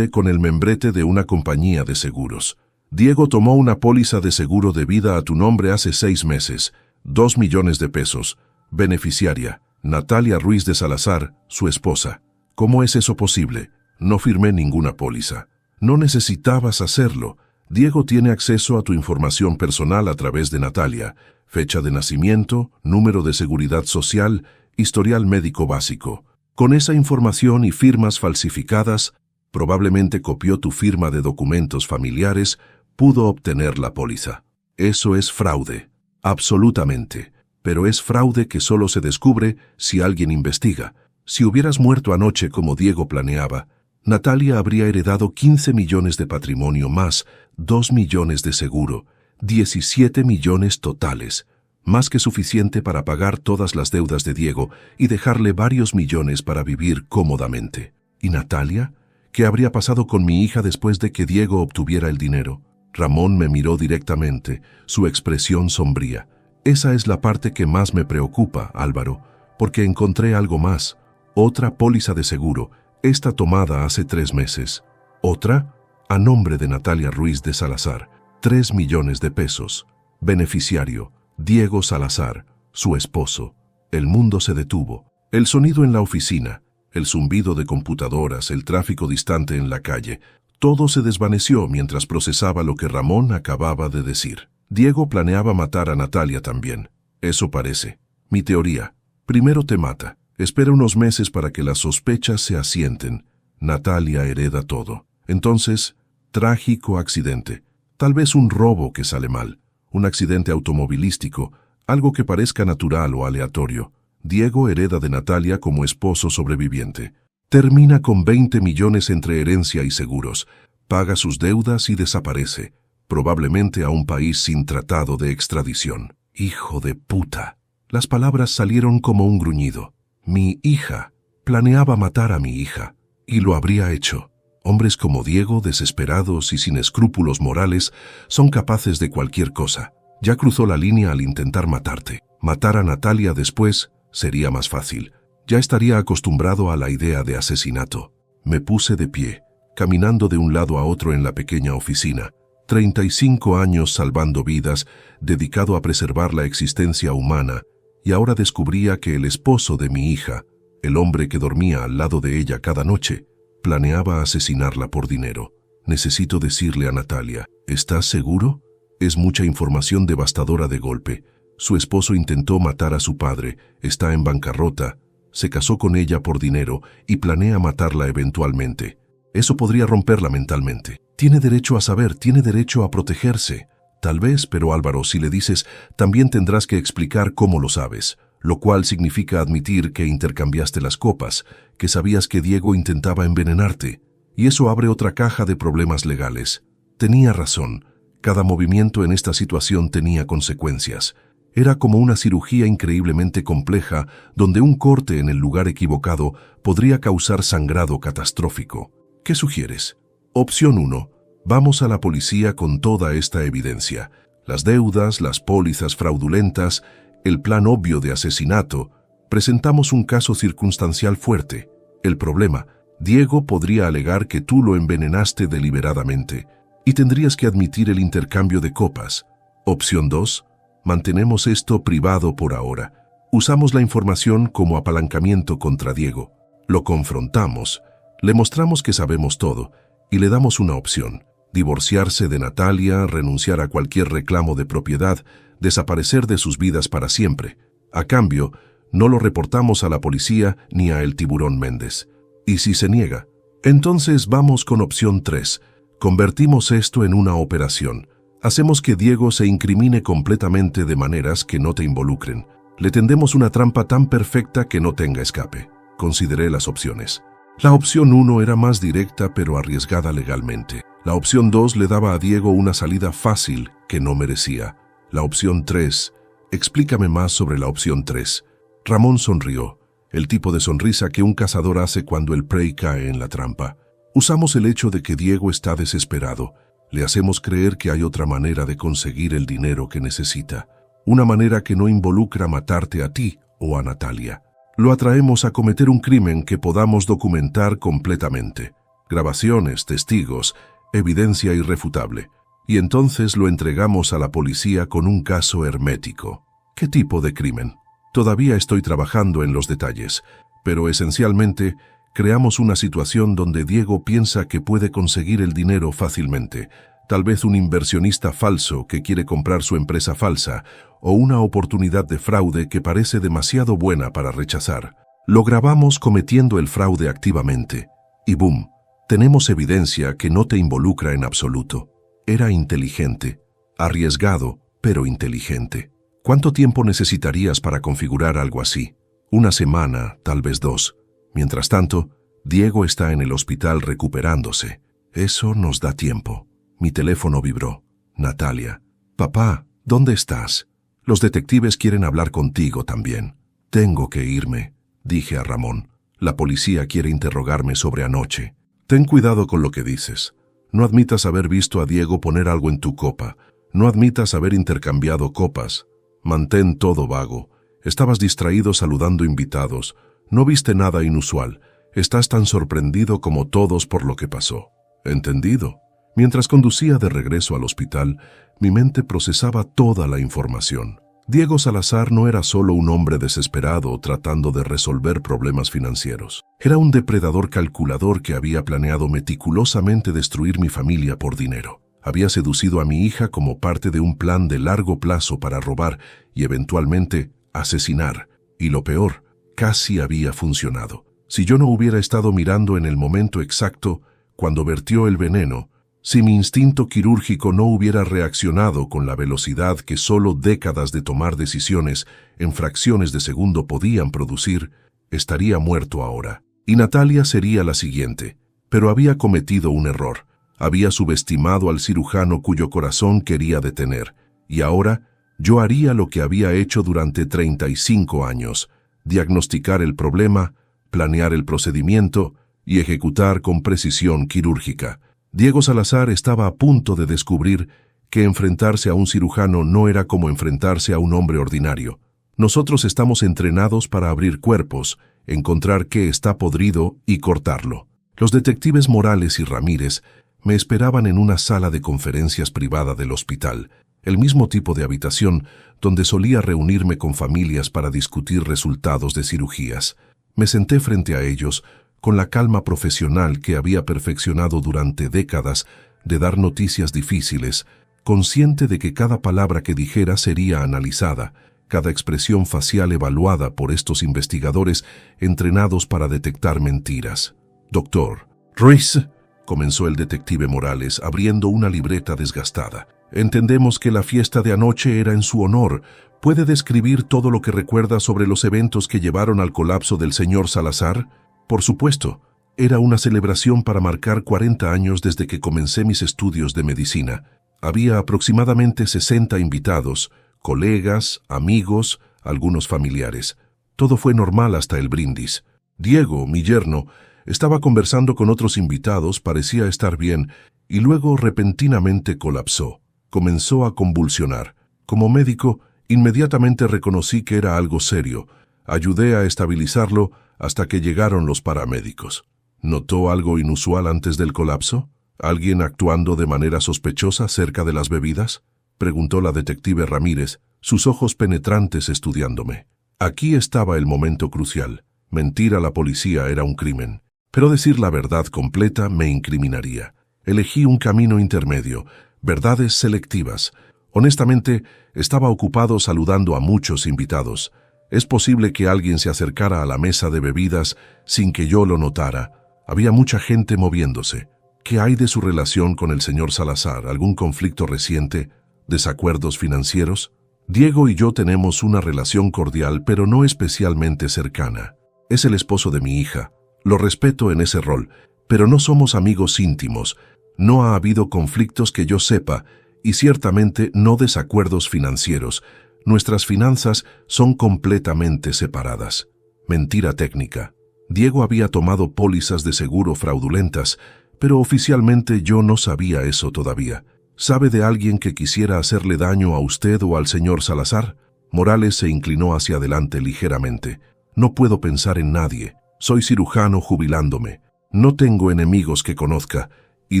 con el membrete de una compañía de seguros. Diego tomó una póliza de seguro de vida a tu nombre hace 6 meses, 2 millones de pesos. Beneficiaria, Natalia Ruiz de Salazar, su esposa. ¿Cómo es eso posible? No firmé ninguna póliza. No necesitabas hacerlo. Diego tiene acceso a tu información personal a través de Natalia, fecha de nacimiento, número de seguridad social, historial médico básico. Con esa información y firmas falsificadas, probablemente copió tu firma de documentos familiares, pudo obtener la póliza. Eso es fraude, absolutamente. Pero es fraude que solo se descubre si alguien investiga. Si hubieras muerto anoche como Diego planeaba, Natalia habría heredado 15 millones de patrimonio más 2 millones de seguro, 17 millones totales, más que suficiente para pagar todas las deudas de Diego y dejarle varios millones para vivir cómodamente. ¿Y Natalia? ¿Qué habría pasado con mi hija después de que Diego obtuviera el dinero? Ramón me miró directamente, su expresión sombría. Esa es la parte que más me preocupa, Álvaro, porque encontré algo más. Otra póliza de seguro, esta tomada hace 3 meses. Otra, a nombre de Natalia Ruiz de Salazar, 3 millones de pesos. Beneficiario, Diego Salazar, su esposo. El mundo se detuvo. El sonido en la oficina, el zumbido de computadoras, el tráfico distante en la calle, todo se desvaneció mientras procesaba lo que Ramón acababa de decir. Diego planeaba matar a Natalia también. Eso parece. Mi teoría. Primero te mata. Espera unos meses para que las sospechas se asienten. Natalia hereda todo. Entonces, trágico accidente. Tal vez un robo que sale mal. Un accidente automovilístico. Algo que parezca natural o aleatorio. Diego hereda de Natalia como esposo sobreviviente. Termina con 20 millones entre herencia y seguros. Paga sus deudas y desaparece. Probablemente a un país sin tratado de extradición. Hijo de puta. Las palabras salieron como un gruñido. Mi hija. Planeaba matar a mi hija. Y lo habría hecho. Hombres como Diego, desesperados y sin escrúpulos morales, son capaces de cualquier cosa. Ya cruzó la línea al intentar matarte. Matar a Natalia después sería más fácil. Ya estaría acostumbrado a la idea de asesinato. Me puse de pie, caminando de un lado a otro en la pequeña oficina. 35 años salvando vidas, dedicado a preservar la existencia humana, y ahora descubría que el esposo de mi hija, el hombre que dormía al lado de ella cada noche, planeaba asesinarla por dinero. Necesito decirle a Natalia, ¿estás seguro? Es mucha información devastadora de golpe. Su esposo intentó matar a su padre, está en bancarrota, se casó con ella por dinero y planea matarla eventualmente. Eso podría romperla mentalmente. Tiene derecho a saber, tiene derecho a protegerse. Tal vez, pero Álvaro, si le dices, también tendrás que explicar cómo lo sabes, lo cual significa admitir que intercambiaste las copas, que sabías que Diego intentaba envenenarte, y eso abre otra caja de problemas legales. Tenía razón, cada movimiento en esta situación tenía consecuencias. Era como una cirugía increíblemente compleja donde un corte en el lugar equivocado podría causar sangrado catastrófico. ¿Qué sugieres? Opción 1. Vamos a la policía con toda esta evidencia. Las deudas, las pólizas fraudulentas, el plan obvio de asesinato. Presentamos un caso circunstancial fuerte. El problema, Diego podría alegar que tú lo envenenaste deliberadamente y tendrías que admitir el intercambio de copas. Opción 2. Mantenemos esto privado por ahora. Usamos la información como apalancamiento contra Diego. Lo confrontamos, le mostramos que sabemos todo y le damos una opción: divorciarse de Natalia, renunciar a cualquier reclamo de propiedad, desaparecer de sus vidas para siempre. A cambio, no lo reportamos a la policía ni a el Tiburón Méndez. ¿Y si se niega? Entonces vamos con opción 3. Convertimos esto en una operación. Hacemos que Diego se incrimine completamente de maneras que no te involucren. Le tendemos una trampa tan perfecta que no tenga escape. Consideré las opciones. La opción 1 era más directa pero arriesgada legalmente. La opción 2 le daba a Diego una salida fácil que no merecía. La opción 3. Explícame más sobre la opción 3. Ramón sonrió, el tipo de sonrisa que un cazador hace cuando el prey cae en la trampa. Usamos el hecho de que Diego está desesperado. Le hacemos creer que hay otra manera de conseguir el dinero que necesita. Una manera que no involucra matarte a ti o a Natalia. Lo atraemos a cometer un crimen que podamos documentar completamente. Grabaciones, testigos, evidencia irrefutable. Y entonces lo entregamos a la policía con un caso hermético. ¿Qué tipo de crimen? Todavía estoy trabajando en los detalles, pero esencialmente creamos una situación donde Diego piensa que puede conseguir el dinero fácilmente, tal vez un inversionista falso que quiere comprar su empresa falsa, o una oportunidad de fraude que parece demasiado buena para rechazar. Lo grabamos cometiendo el fraude activamente, y ¡boom! Tenemos evidencia que no te involucra en absoluto. Era inteligente, arriesgado, pero inteligente. ¿Cuánto tiempo necesitarías para configurar algo así? Una semana, tal vez 2. Mientras tanto, Diego está en el hospital recuperándose. Eso nos da tiempo. Mi teléfono vibró. Natalia. Papá, ¿dónde estás? Los detectives quieren hablar contigo también. Tengo que irme, dije a Ramón. La policía quiere interrogarme sobre anoche. Ten cuidado con lo que dices. No admitas haber visto a Diego poner algo en tu copa. No admitas haber intercambiado copas. Mantén todo vago. Estabas distraído saludando invitados. No viste nada inusual. Estás tan sorprendido como todos por lo que pasó. ¿Entendido? Mientras conducía de regreso al hospital, mi mente procesaba toda la información. Diego Salazar no era solo un hombre desesperado tratando de resolver problemas financieros. Era un depredador calculador que había planeado meticulosamente destruir mi familia por dinero. Había seducido a mi hija como parte de un plan de largo plazo para robar y eventualmente asesinar. Y lo peor, casi había funcionado. Si yo no hubiera estado mirando en el momento exacto, cuando vertió el veneno, si mi instinto quirúrgico no hubiera reaccionado con la velocidad que solo décadas de tomar decisiones en fracciones de segundo podían producir, estaría muerto ahora. Y Natalia sería la siguiente. Pero había cometido un error. Había subestimado al cirujano cuyo corazón quería detener. Y ahora yo haría lo que había hecho durante 35 años. Diagnosticar el problema, planear el procedimiento y ejecutar con precisión quirúrgica. Diego Salazar estaba a punto de descubrir que enfrentarse a un cirujano no era como enfrentarse a un hombre ordinario. Nosotros estamos entrenados para abrir cuerpos, encontrar qué está podrido y cortarlo. Los detectives Morales y Ramírez me esperaban en una sala de conferencias privada del hospital. el mismo tipo de habitación donde solía reunirme con familias para discutir resultados de cirugías. Me senté frente a ellos con la calma profesional que había perfeccionado durante décadas de dar noticias difíciles, consciente de que cada palabra que dijera sería analizada, cada expresión facial evaluada por estos investigadores entrenados para detectar mentiras. «Doctor Ruiz», comenzó el detective Morales, abriendo una libreta desgastada. «Entendemos que la fiesta de anoche era en su honor. ¿Puede describir todo lo que recuerda sobre los eventos que llevaron al colapso del señor Salazar?» «Por supuesto. Era una celebración para marcar 40 años desde que comencé mis estudios de medicina. Había aproximadamente 60 invitados, colegas, amigos, algunos familiares. Todo fue normal hasta el brindis. Diego, mi yerno, estaba conversando con otros invitados, parecía estar bien, y luego repentinamente colapsó. Comenzó a convulsionar. Como médico, inmediatamente reconocí que era algo serio. Ayudé a estabilizarlo hasta que llegaron los paramédicos. ¿Notó algo inusual antes del colapso? ¿Alguien actuando de manera sospechosa cerca de las bebidas?», preguntó la detective Ramírez, sus ojos penetrantes estudiándome. Aquí estaba el momento crucial. Mentir a la policía era un crimen, pero decir la verdad completa me incriminaría. Elegí un camino intermedio, verdades selectivas. Honestamente, estaba ocupado saludando a muchos invitados. Es posible que alguien se acercara a la mesa de bebidas sin que yo lo notara. Había mucha gente moviéndose. ¿Qué hay de su relación con el señor Salazar? ¿Algún conflicto reciente? ¿Desacuerdos financieros? Diego y yo tenemos una relación cordial, pero no especialmente cercana. Es el esposo de mi hija. Lo respeto en ese rol, pero no somos amigos íntimos. No ha habido conflictos que yo sepa, y ciertamente no desacuerdos financieros. Nuestras finanzas son completamente separadas. Mentira técnica. Diego había tomado pólizas de seguro fraudulentas, pero oficialmente yo no sabía eso todavía. ¿Sabe de alguien que quisiera hacerle daño a usted o al señor Salazar? Morales se inclinó hacia adelante ligeramente. No puedo pensar en nadie. Soy cirujano jubilándome. No tengo enemigos que conozca. Y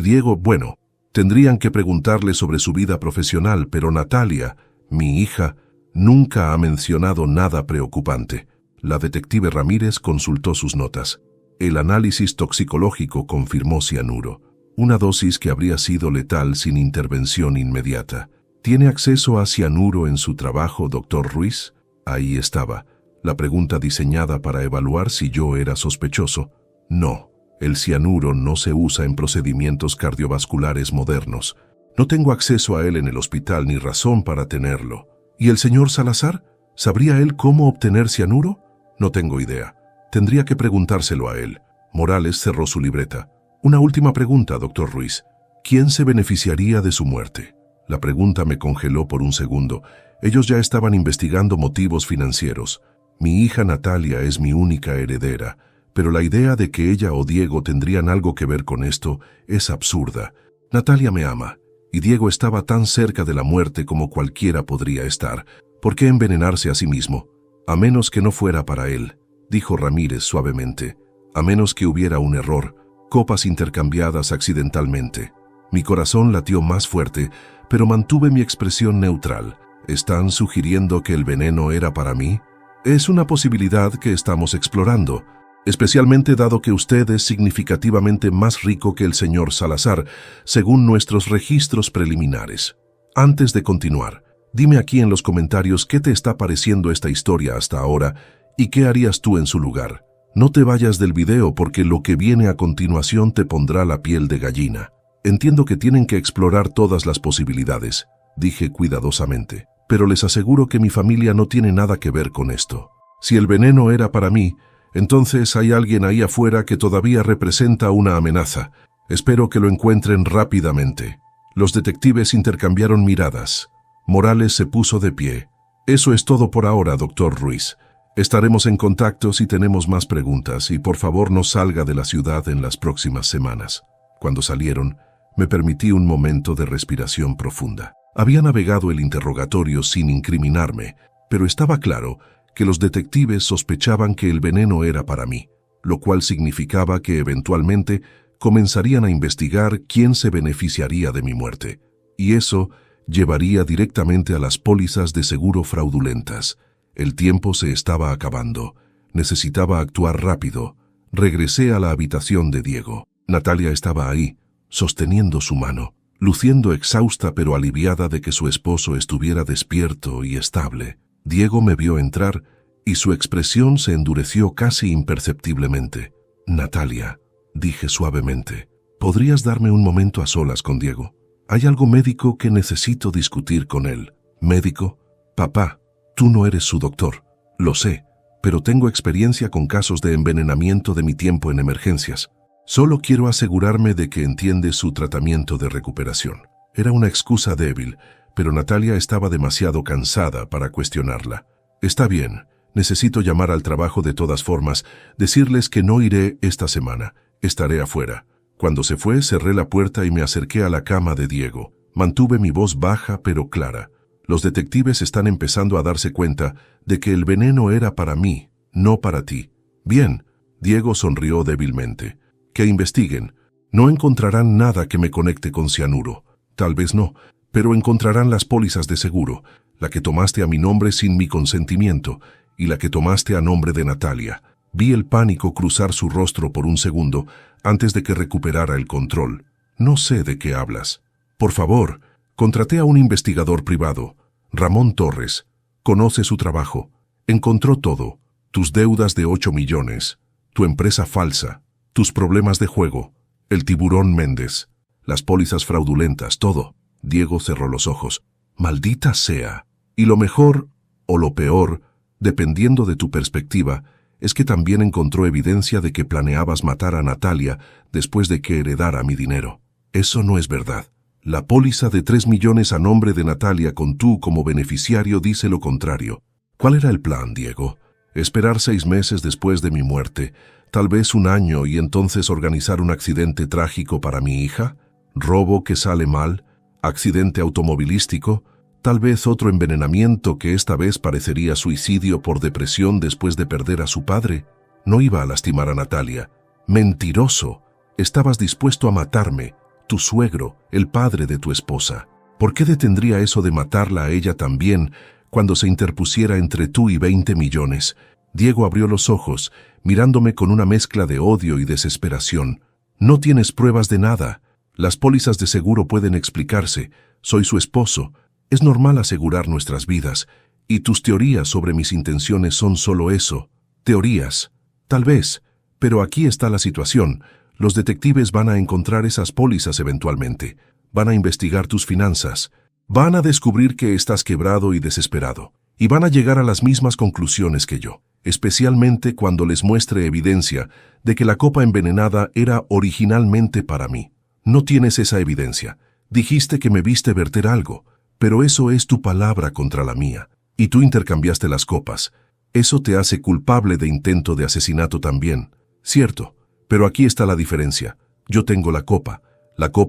Diego, bueno, tendrían que preguntarle sobre su vida profesional, pero Natalia, mi hija, nunca ha mencionado nada preocupante. La detective Ramírez consultó sus notas. El análisis toxicológico confirmó cianuro, una dosis que habría sido letal sin intervención inmediata. ¿Tiene acceso a cianuro en su trabajo, doctor Ruiz? Ahí estaba, la pregunta diseñada para evaluar si yo era sospechoso. No, el cianuro no se usa en procedimientos cardiovasculares modernos. No tengo acceso a él en el hospital ni razón para tenerlo. ¿Y el señor Salazar? ¿Sabría él cómo obtener cianuro? No tengo idea. Tendría que preguntárselo a él. Morales cerró su libreta. Una última pregunta, doctor Ruiz. ¿Quién se beneficiaría de su muerte? La pregunta me congeló por un segundo. Ellos ya estaban investigando motivos financieros. Mi hija Natalia es mi única heredera, pero la idea de que ella o Diego tendrían algo que ver con esto es absurda. Natalia me ama, y Diego estaba tan cerca de la muerte como cualquiera podría estar. ¿Por qué envenenarse a sí mismo? A menos que no fuera para él, dijo Ramírez suavemente. A menos que hubiera un error, copas intercambiadas accidentalmente. Mi corazón latió más fuerte, pero mantuve mi expresión neutral. ¿Están sugiriendo que el veneno era para mí? Es una posibilidad que estamos explorando, especialmente dado que usted es significativamente más rico que el señor Salazar, según nuestros registros preliminares. Antes de continuar, dime aquí en los comentarios qué te está pareciendo esta historia hasta ahora y qué harías tú en su lugar. No te vayas del video porque lo que viene a continuación te pondrá la piel de gallina. Entiendo que tienen que explorar todas las posibilidades, dije cuidadosamente, pero les aseguro que mi familia no tiene nada que ver con esto. Si el veneno era para mí, entonces hay alguien ahí afuera que todavía representa una amenaza. Espero que lo encuentren rápidamente. Los detectives intercambiaron miradas. Morales se puso de pie. Eso es todo por ahora, doctor Ruiz. Estaremos en contacto si tenemos más preguntas y por favor no salga de la ciudad en las próximas semanas. Cuando salieron, me permití un momento de respiración profunda. Había navegado el interrogatorio sin incriminarme, pero estaba claro que los detectives sospechaban que el veneno era para mí, lo cual significaba que eventualmente comenzarían a investigar quién se beneficiaría de mi muerte. Y eso llevaría directamente a las pólizas de seguro fraudulentas. El tiempo se estaba acabando. Necesitaba actuar rápido. Regresé a la habitación de Diego. Natalia estaba ahí, sosteniendo su mano, luciendo exhausta pero aliviada de que su esposo estuviera despierto y estable. Diego me vio entrar y su expresión se endureció casi imperceptiblemente. «Natalia», dije suavemente, «¿podrías darme un momento a solas con Diego? Hay algo médico que necesito discutir con él». «¿Médico? Papá, tú no eres su doctor. Lo sé, pero tengo experiencia con casos de envenenamiento de mi tiempo en emergencias. Solo quiero asegurarme de que entiende su tratamiento de recuperación». Era una excusa débil, pero Natalia estaba demasiado cansada para cuestionarla. «Está bien. Necesito llamar al trabajo de todas formas, decirles que no iré esta semana. Estaré afuera». Cuando se fue, cerré la puerta y me acerqué a la cama de Diego. Mantuve mi voz baja pero clara. «Los detectives están empezando a darse cuenta de que el veneno era para mí, no para ti». «Bien». Diego sonrió débilmente. «Que investiguen. No encontrarán nada que me conecte con cianuro. Tal vez no, pero encontrarán las pólizas de seguro, la que tomaste a mi nombre sin mi consentimiento y la que tomaste a nombre de Natalia». Vi el pánico cruzar su rostro por un segundo antes de que recuperara el control. «No sé de qué hablas». «Por favor, contraté a un investigador privado, Ramón Torres. Conoce su trabajo. Encontró todo. Tus deudas de 8 millones, tu empresa falsa, tus problemas de juego, el tiburón Méndez, las pólizas fraudulentas, todo». Diego cerró los ojos. «Maldita sea. Y lo mejor, o lo peor, dependiendo de tu perspectiva, es que también encontró evidencia de que planeabas matar a Natalia después de que heredara mi dinero. Eso no es verdad. La póliza de 3 millones a nombre de Natalia con tú como beneficiario dice lo contrario». «¿Cuál era el plan, Diego? Esperar 6 meses después de mi muerte, tal vez 1 año, y entonces organizar un accidente trágico para mi hija? ¿Robo que sale mal? ¿Accidente automovilístico? Tal vez otro envenenamiento que esta vez parecería suicidio por depresión después de perder a su padre? No iba a lastimar a Natalia. Mentiroso. Estabas dispuesto a matarme, tu suegro, el padre de tu esposa. ¿Por qué detendría eso de matarla a ella también cuando se interpusiera entre tú y 20 millones? Diego abrió los ojos, mirándome con una mezcla de odio y desesperación. «No tienes pruebas de nada. Las pólizas de seguro pueden explicarse. Soy su esposo. Es normal asegurar nuestras vidas, y tus teorías sobre mis intenciones son solo eso. Teorías. Tal vez. Pero aquí está la situación. Los detectives van a encontrar esas pólizas eventualmente. Van a investigar tus finanzas. Van a descubrir que estás quebrado y desesperado. Y van a llegar a las mismas conclusiones que yo, especialmente cuando les muestre evidencia de que la copa envenenada era originalmente para mí. No tienes esa evidencia. Dijiste que me viste verter algo, pero eso es tu palabra contra la mía. Y tú intercambiaste las copas. Eso te hace culpable de intento de asesinato también. Cierto, pero aquí está la diferencia. Yo tengo la copa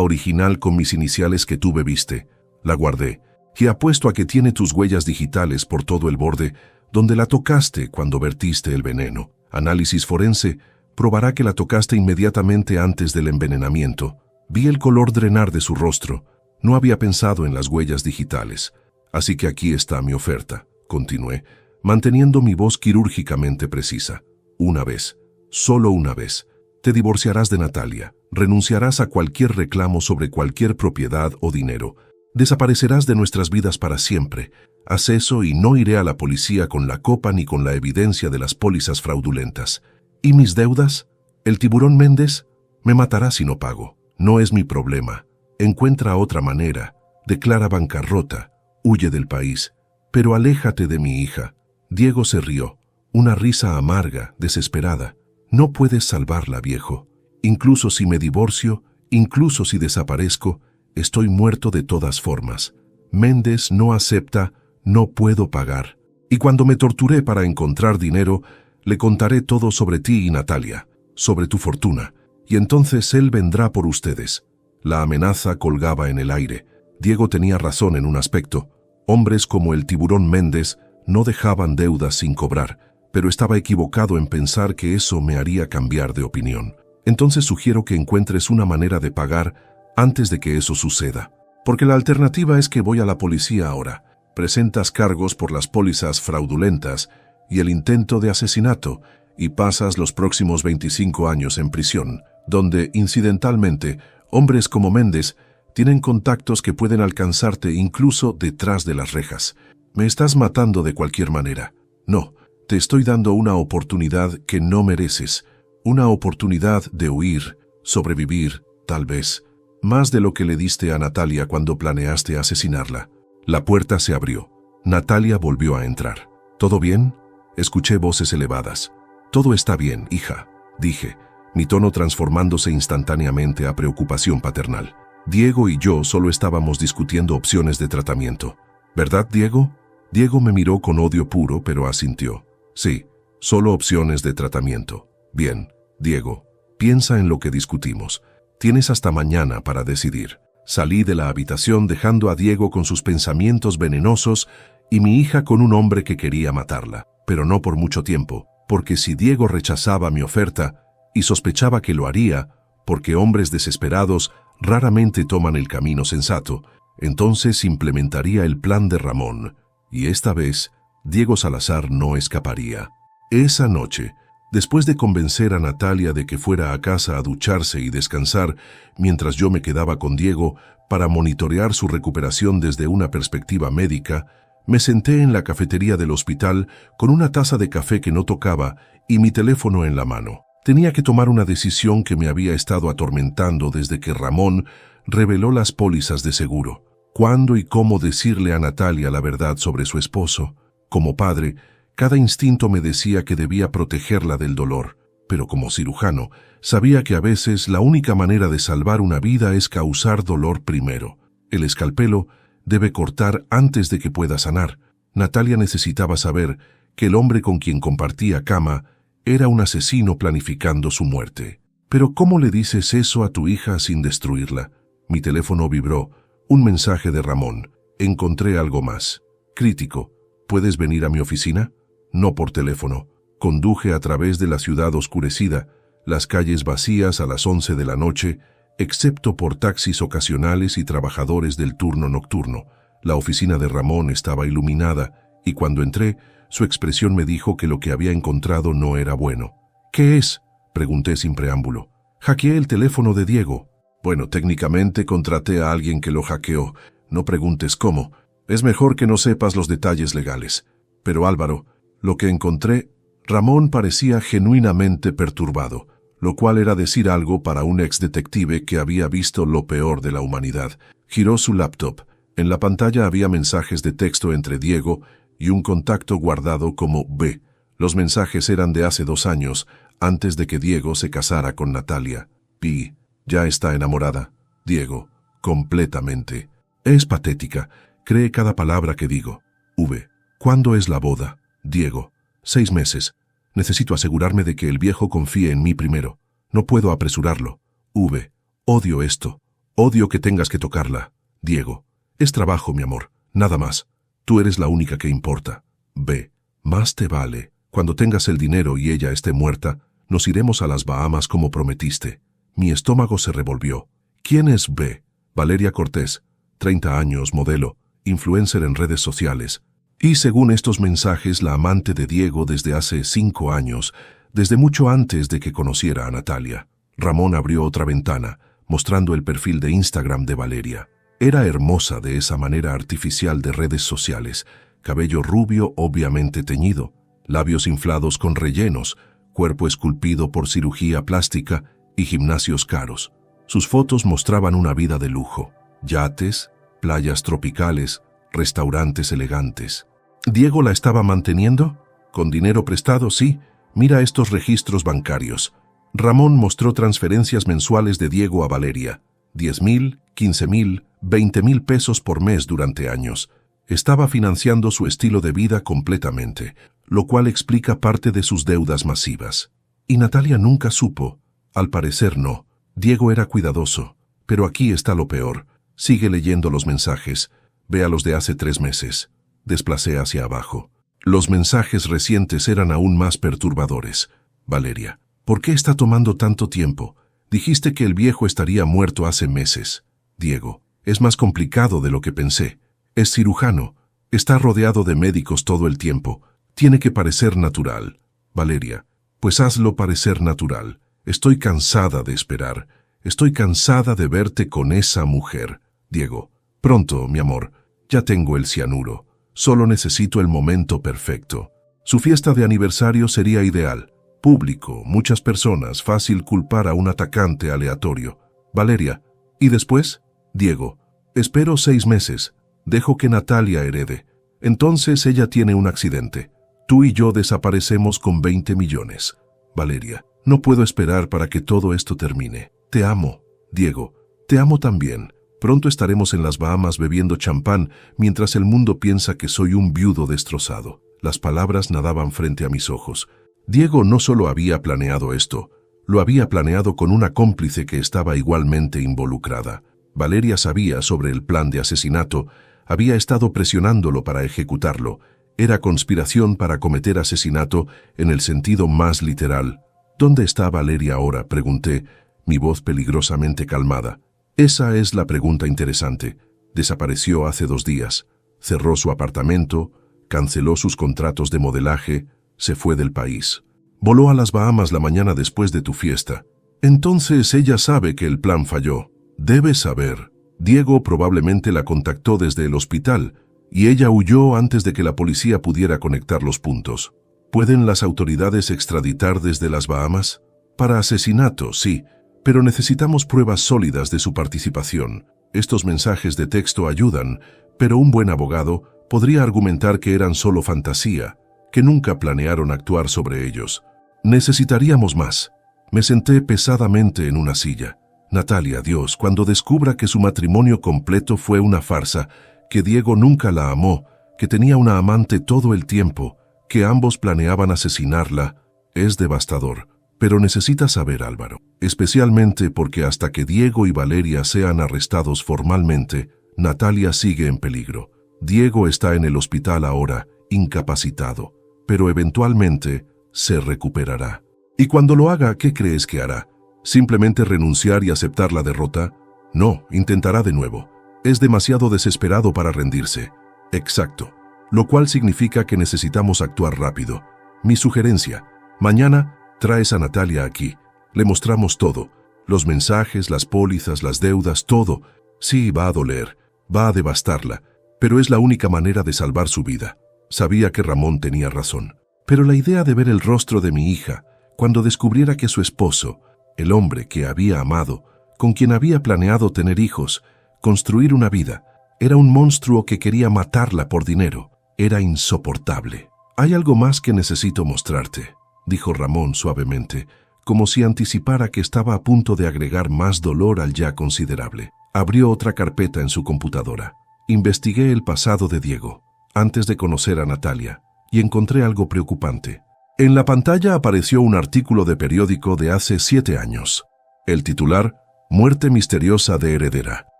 original con mis iniciales que tú bebiste. La guardé, y apuesto a que tiene tus huellas digitales por todo el borde, donde la tocaste cuando vertiste el veneno. Análisis forense probará que la tocaste inmediatamente antes del envenenamiento. Vi el color drenar de su rostro. No había pensado en las huellas digitales. «Así que aquí está mi oferta», continué, manteniendo mi voz quirúrgicamente precisa. «Una vez, solo una vez, te divorciarás de Natalia, renunciarás a cualquier reclamo sobre cualquier propiedad o dinero, desaparecerás de nuestras vidas para siempre. Haz eso y no iré a la policía con la copa ni con la evidencia de las pólizas fraudulentas. ¿Y mis deudas? ¿El tiburón Méndez? Me matará si no pago. No es mi problema. Encuentra otra manera. Declara bancarrota. Huye del país. Pero aléjate de mi hija». Diego se rió. Una risa amarga, desesperada. «No puedes salvarla, viejo. Incluso si me divorcio, incluso si desaparezco, estoy muerto de todas formas. Méndez no acepta, no puedo pagar. Y cuando me torturé para encontrar dinero, le contaré todo sobre ti y Natalia, sobre tu fortuna, y entonces él vendrá por ustedes». La amenaza colgaba en el aire. Diego tenía razón en un aspecto. Hombres como el tiburón Méndez no dejaban deudas sin cobrar, pero estaba equivocado en pensar que eso me haría cambiar de opinión. «Entonces sugiero que encuentres una manera de pagar antes de que eso suceda». Porque la alternativa es que voy a la policía ahora. Presentas cargos por las pólizas fraudulentas y el intento de asesinato y pasas los próximos 25 años en prisión, donde, incidentalmente, hombres como Méndez tienen contactos que pueden alcanzarte incluso detrás de las rejas. Me estás matando de cualquier manera. No, te estoy dando una oportunidad que no mereces, una oportunidad de huir, sobrevivir, tal vez, más de lo que le diste a Natalia cuando planeaste asesinarla. La puerta se abrió. Natalia volvió a entrar. ¿Todo bien? Escuché voces elevadas. Todo está bien, hija, dije, mi tono transformándose instantáneamente a preocupación paternal. Diego y yo solo estábamos discutiendo opciones de tratamiento. ¿Verdad, Diego? Diego me miró con odio puro, pero asintió. Sí, solo opciones de tratamiento. Bien, Diego, piensa en lo que discutimos. Tienes hasta mañana para decidir. Salí de la habitación dejando a Diego con sus pensamientos venenosos y mi hija con un hombre que quería matarla, pero no por mucho tiempo, porque si Diego rechazaba mi oferta, y sospechaba que lo haría, porque hombres desesperados raramente toman el camino sensato, entonces implementaría el plan de Ramón, y esta vez Diego Salazar no escaparía. Esa noche, después de convencer a Natalia de que fuera a casa a ducharse y descansar, mientras yo me quedaba con Diego para monitorear su recuperación desde una perspectiva médica, me senté en la cafetería del hospital con una taza de café que no tocaba y mi teléfono en la mano. Tenía que tomar una decisión que me había estado atormentando desde que Ramón reveló las pólizas de seguro. ¿Cuándo y cómo decirle a Natalia la verdad sobre su esposo? Como padre, cada instinto me decía que debía protegerla del dolor, pero como cirujano, sabía que a veces la única manera de salvar una vida es causar dolor primero. El escalpelo debe cortar antes de que pueda sanar. Natalia necesitaba saber que el hombre con quien compartía cama era un asesino planificando su muerte. Pero ¿cómo le dices eso a tu hija sin destruirla? Mi teléfono vibró. Un mensaje de Ramón. Encontré algo más. Crítico. ¿Puedes venir a mi oficina? No por teléfono. Conduje a través de la ciudad oscurecida, las calles vacías a las 11 de la noche, excepto por taxis ocasionales y trabajadores del turno nocturno. La oficina de Ramón estaba iluminada, y cuando entré, su expresión me dijo que lo que había encontrado no era bueno. ¿Qué es?, pregunté sin preámbulo. Hackeé el teléfono de Diego. Bueno, técnicamente contraté a alguien que lo hackeó. No preguntes cómo. Es mejor que no sepas los detalles legales. Pero Álvaro, lo que encontré, Ramón parecía genuinamente perturbado, lo cual era decir algo para un ex detective que había visto lo peor de la humanidad. Giró su laptop. En la pantalla había mensajes de texto entre Diego y un contacto guardado como B. Los mensajes eran de hace 2 años, antes de que Diego se casara con Natalia. P. Ya está enamorada. Diego. Completamente. Es patética. Cree cada palabra que digo. V. ¿Cuándo es la boda? Diego. 6 meses. Necesito asegurarme de que el viejo confíe en mí primero. No puedo apresurarlo. V. Odio esto. Odio que tengas que tocarla. Diego. Es trabajo, mi amor. Nada más. Tú eres la única que importa. B. Más te vale. Cuando tengas el dinero y ella esté muerta, nos iremos a las Bahamas como prometiste. Mi estómago se revolvió. ¿Quién es B? Valeria Cortés, 30 años, modelo, influencer en redes sociales. Y según estos mensajes, la amante de Diego desde hace 5 años, desde mucho antes de que conociera a Natalia. Ramón abrió otra ventana, mostrando el perfil de Instagram de Valeria. Era hermosa de esa manera artificial de redes sociales, cabello rubio obviamente teñido, labios inflados con rellenos, cuerpo esculpido por cirugía plástica y gimnasios caros. Sus fotos mostraban una vida de lujo, yates, playas tropicales, restaurantes elegantes. ¿Diego la estaba manteniendo? ¿Con dinero prestado? Sí. Mira estos registros bancarios. Ramón mostró transferencias mensuales de Diego a Valeria. 10,000, 15,000, 20,000 pesos por mes durante años. Estaba financiando su estilo de vida completamente, lo cual explica parte de sus deudas masivas. Y Natalia nunca supo. Al parecer no. Diego era cuidadoso. Pero aquí está lo peor. Sigue leyendo los mensajes. Vea los de hace 3 meses. Desplacé hacia abajo. Los mensajes recientes eran aún más perturbadores. Valeria, ¿por qué está tomando tanto tiempo? Dijiste que el viejo estaría muerto hace meses. Diego, Es más complicado de lo que pensé. Es cirujano. Está rodeado de médicos todo el tiempo. Tiene que parecer natural. Valeria, pues hazlo parecer natural. Estoy cansada de esperar. Estoy cansada de verte con esa mujer. Diego, pronto, mi amor. Ya tengo el cianuro. Solo necesito el momento perfecto. Su fiesta de aniversario sería ideal. Público, muchas personas, fácil culpar a un atacante aleatorio. Valeria, ¿y después? Diego, espero 6 meses. Dejo que Natalia herede. Entonces ella tiene un accidente. Tú y yo desaparecemos con 20 millones. Valeria, no puedo esperar para que todo esto termine. Te amo. Diego, te amo también. Pronto estaremos en las Bahamas bebiendo champán mientras el mundo piensa que soy un viudo destrozado. Las palabras nadaban frente a mis ojos. Diego no solo había planeado esto, lo había planeado con una cómplice que estaba igualmente involucrada. Valeria sabía sobre el plan de asesinato, había estado presionándolo para ejecutarlo. Era conspiración para cometer asesinato en el sentido más literal. ¿Dónde está Valeria ahora?, pregunté, mi voz peligrosamente calmada. Esa es la pregunta interesante. Desapareció hace 2 días. Cerró su apartamento, canceló sus contratos de modelaje, se fue del país. Voló a las Bahamas la mañana después de tu fiesta. Entonces ella sabe que el plan falló. Debe saber. Diego probablemente la contactó desde el hospital y ella huyó antes de que la policía pudiera conectar los puntos. ¿Pueden las autoridades extraditar desde las Bahamas? Para asesinato, sí, pero necesitamos pruebas sólidas de su participación. Estos mensajes de texto ayudan, pero un buen abogado podría argumentar que eran solo fantasía, que nunca planearon actuar sobre ellos. Necesitaríamos más. Me senté pesadamente en una silla. Natalia, Dios, cuando descubra que su matrimonio completo fue una farsa, que Diego nunca la amó, que tenía una amante todo el tiempo, que ambos planeaban asesinarla, es devastador. Pero necesita saber, Álvaro, especialmente porque hasta que Diego y Valeria sean arrestados formalmente, Natalia sigue en peligro. Diego está en el hospital ahora, incapacitado, pero eventualmente se recuperará. Y cuando lo haga, ¿qué crees que hará? ¿Simplemente renunciar y aceptar la derrota? No, intentará de nuevo. Es demasiado desesperado para rendirse. Exacto. Lo cual significa que necesitamos actuar rápido. Mi sugerencia, mañana traes a Natalia aquí. Le mostramos todo. Los mensajes, las pólizas, las deudas, todo. Sí, va a doler, va a devastarla, pero es la única manera de salvar su vida. Sabía que Ramón tenía razón. Pero la idea de ver el rostro de mi hija, cuando descubriera que su esposo, el hombre que había amado, con quien había planeado tener hijos, construir una vida, era un monstruo que quería matarla por dinero, era insoportable. Hay algo más que necesito mostrarte, dijo Ramón suavemente, como si anticipara que estaba a punto de agregar más dolor al ya considerable. Abrió otra carpeta en su computadora. Investigué el pasado de Diego, antes de conocer a Natalia, y encontré algo preocupante. En la pantalla apareció un artículo de periódico de hace 7 años. El titular, Muerte misteriosa de heredera.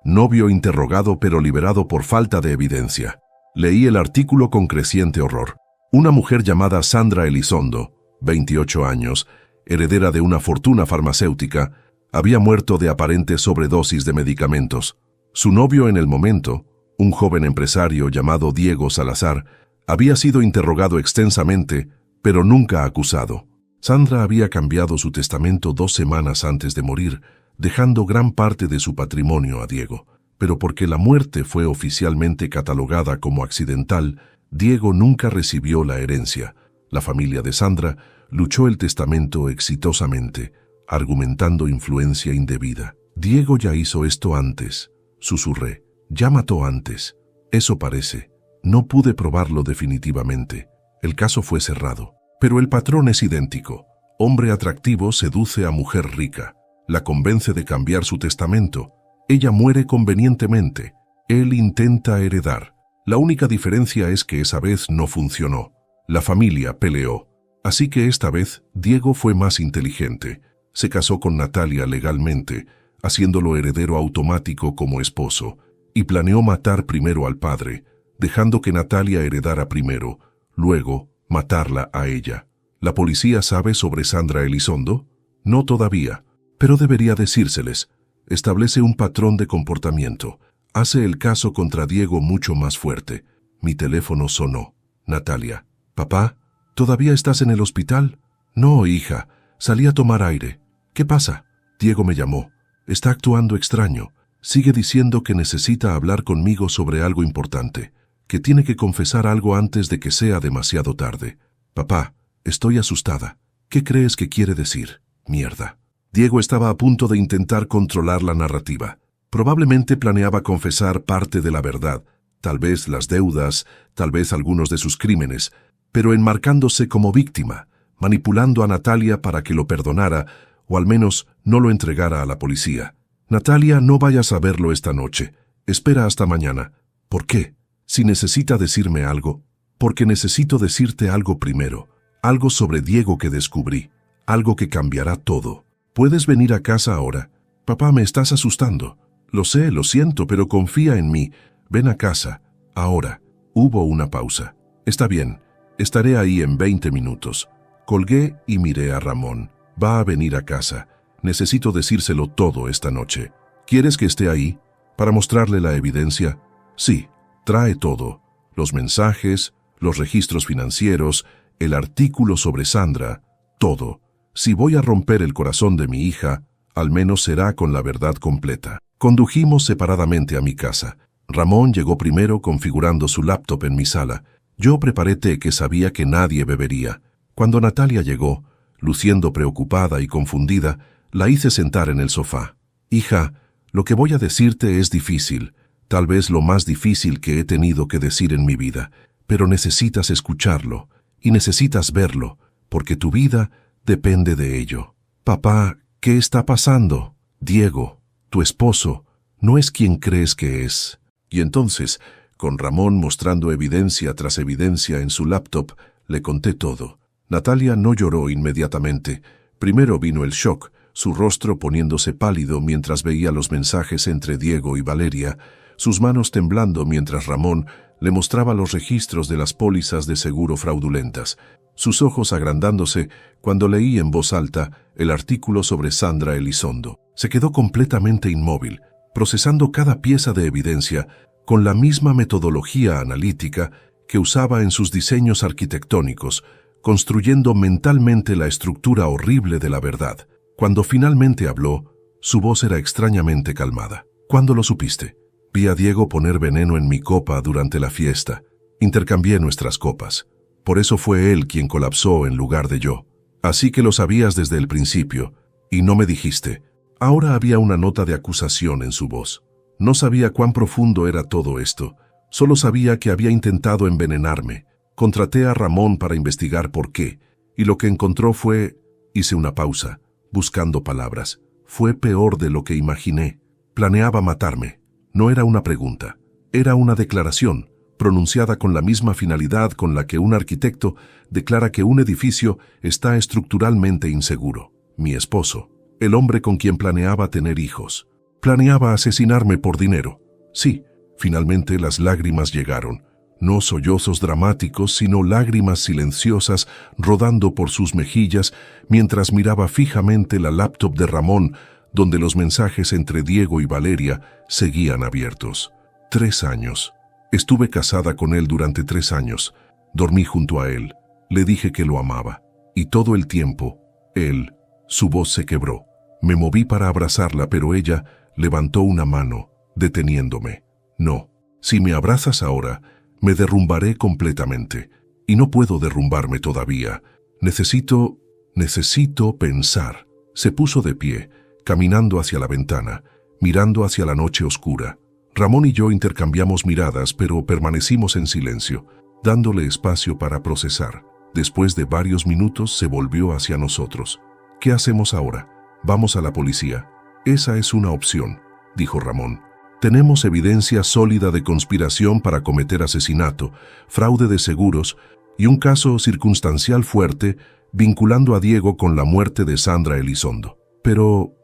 Novio interrogado pero liberado por falta de evidencia. Leí el artículo con creciente horror. Una mujer llamada Sandra Elizondo, 28 años, heredera de una fortuna farmacéutica, había muerto de aparente sobredosis de medicamentos. Su novio en el momento, un joven empresario llamado Diego Salazar, había sido interrogado extensamente, pero nunca acusado. Sandra había cambiado su testamento 2 semanas antes de morir, dejando gran parte de su patrimonio a Diego. Pero porque la muerte fue oficialmente catalogada como accidental, Diego nunca recibió la herencia. La familia de Sandra luchó el testamento exitosamente, argumentando influencia indebida. Diego ya hizo esto antes, susurré. Ya mató antes. Eso parece. No pude probarlo definitivamente. El caso fue cerrado. Pero el patrón es idéntico. Hombre atractivo seduce a mujer rica. La convence de cambiar su testamento. Ella muere convenientemente. Él intenta heredar. La única diferencia es que esa vez no funcionó. La familia peleó. Así que esta vez Diego fue más inteligente. Se casó con Natalia legalmente, haciéndolo heredero automático como esposo, y planeó matar primero al padre, dejando que Natalia heredara primero, luego matarla a ella. ¿La policía sabe sobre Sandra Elizondo? No todavía, pero debería decírseles. Establece un patrón de comportamiento. hace el caso contra Diego mucho más fuerte. Mi teléfono sonó. Natalia. ¿Papá? ¿Todavía estás en el hospital? No, hija. Salí a tomar aire. ¿Qué pasa? Diego me llamó. Está actuando extraño. Sigue diciendo que necesita hablar conmigo sobre algo importante, que tiene que confesar algo antes de que sea demasiado tarde. Papá, estoy asustada. ¿Qué crees que quiere decir? Mierda. Diego estaba a punto de intentar controlar la narrativa. Probablemente planeaba confesar parte de la verdad, tal vez las deudas, tal vez algunos de sus crímenes, pero enmarcándose como víctima, manipulando a Natalia para que lo perdonara o al menos no lo entregara a la policía. Natalia, no vayas a verlo esta noche. Espera hasta mañana. ¿Por qué? Si necesita decirme algo, porque necesito decirte algo primero, algo sobre Diego que descubrí, algo que cambiará todo. ¿Puedes venir a casa ahora? Papá, me estás asustando. Lo sé, lo siento, pero confía en mí. Ven a casa. Ahora. Hubo una pausa. Está bien. Estaré ahí en 20 minutos. Colgué y miré a Ramón. Va a venir a casa. Necesito decírselo todo esta noche. ¿Quieres que esté ahí? ¿Para mostrarle la evidencia? Sí. Trae todo. Los mensajes, los registros financieros, el artículo sobre Sandra, todo. Si voy a romper el corazón de mi hija, al menos será con la verdad completa. Condujimos separadamente a mi casa. Ramón llegó primero configurando su laptop en mi sala. Yo preparé té que sabía que nadie bebería. Cuando Natalia llegó, luciendo preocupada y confundida, la hice sentar en el sofá. Hija, lo que voy a decirte es difícil, tal vez lo más difícil que he tenido que decir en mi vida, pero necesitas escucharlo y necesitas verlo, porque tu vida depende de ello. Papá, ¿qué está pasando? Diego, tu esposo, no es quien crees que es. Y entonces, con Ramón mostrando evidencia tras evidencia en su laptop, le conté todo. Natalia no lloró inmediatamente. Primero vino el shock, su rostro poniéndose pálido mientras veía los mensajes entre Diego y Valeria, sus manos temblando mientras Ramón le mostraba los registros de las pólizas de seguro fraudulentas, sus ojos agrandándose cuando leí en voz alta el artículo sobre Sandra Elizondo. Se quedó completamente inmóvil, procesando cada pieza de evidencia con la misma metodología analítica que usaba en sus diseños arquitectónicos, construyendo mentalmente la estructura horrible de la verdad. Cuando finalmente habló, su voz era extrañamente calmada. ¿Cuándo lo supiste? Vi a Diego poner veneno en mi copa durante la fiesta. Intercambié nuestras copas. Por eso fue él quien colapsó en lugar de yo. Así que lo sabías desde el principio, y no me dijiste. Ahora había una nota de acusación en su voz. No sabía cuán profundo era todo esto. Solo sabía que había intentado envenenarme. Contraté a Ramón para investigar por qué, y lo que encontró fue... Hice una pausa, buscando palabras. Fue peor de lo que imaginé. Planeaba matarme. No era una pregunta. Era una declaración, pronunciada con la misma finalidad con la que un arquitecto declara que un edificio está estructuralmente inseguro. Mi esposo, el hombre con quien planeaba tener hijos, planeaba asesinarme por dinero. Sí, finalmente las lágrimas llegaron. No sollozos dramáticos, sino lágrimas silenciosas rodando por sus mejillas mientras miraba fijamente la laptop de Ramón, donde los mensajes entre Diego y Valeria seguían abiertos. 3 años. Estuve casada con él durante 3 años. Dormí junto a él. Le dije que lo amaba. Y todo el tiempo, él, su voz se quebró. Me moví para abrazarla, pero ella levantó una mano, deteniéndome. No, si me abrazas ahora, me derrumbaré completamente. Y no puedo derrumbarme todavía. Necesito pensar. Se puso de pie, caminando hacia la ventana, mirando hacia la noche oscura. Ramón y yo intercambiamos miradas, pero permanecimos en silencio, dándole espacio para procesar. Después de varios minutos se volvió hacia nosotros. ¿Qué hacemos ahora? ¿Vamos a la policía? Esa es una opción, dijo Ramón. Tenemos evidencia sólida de conspiración para cometer asesinato, fraude de seguros y un caso circunstancial fuerte vinculando a Diego con la muerte de Sandra Elizondo. ¿Pero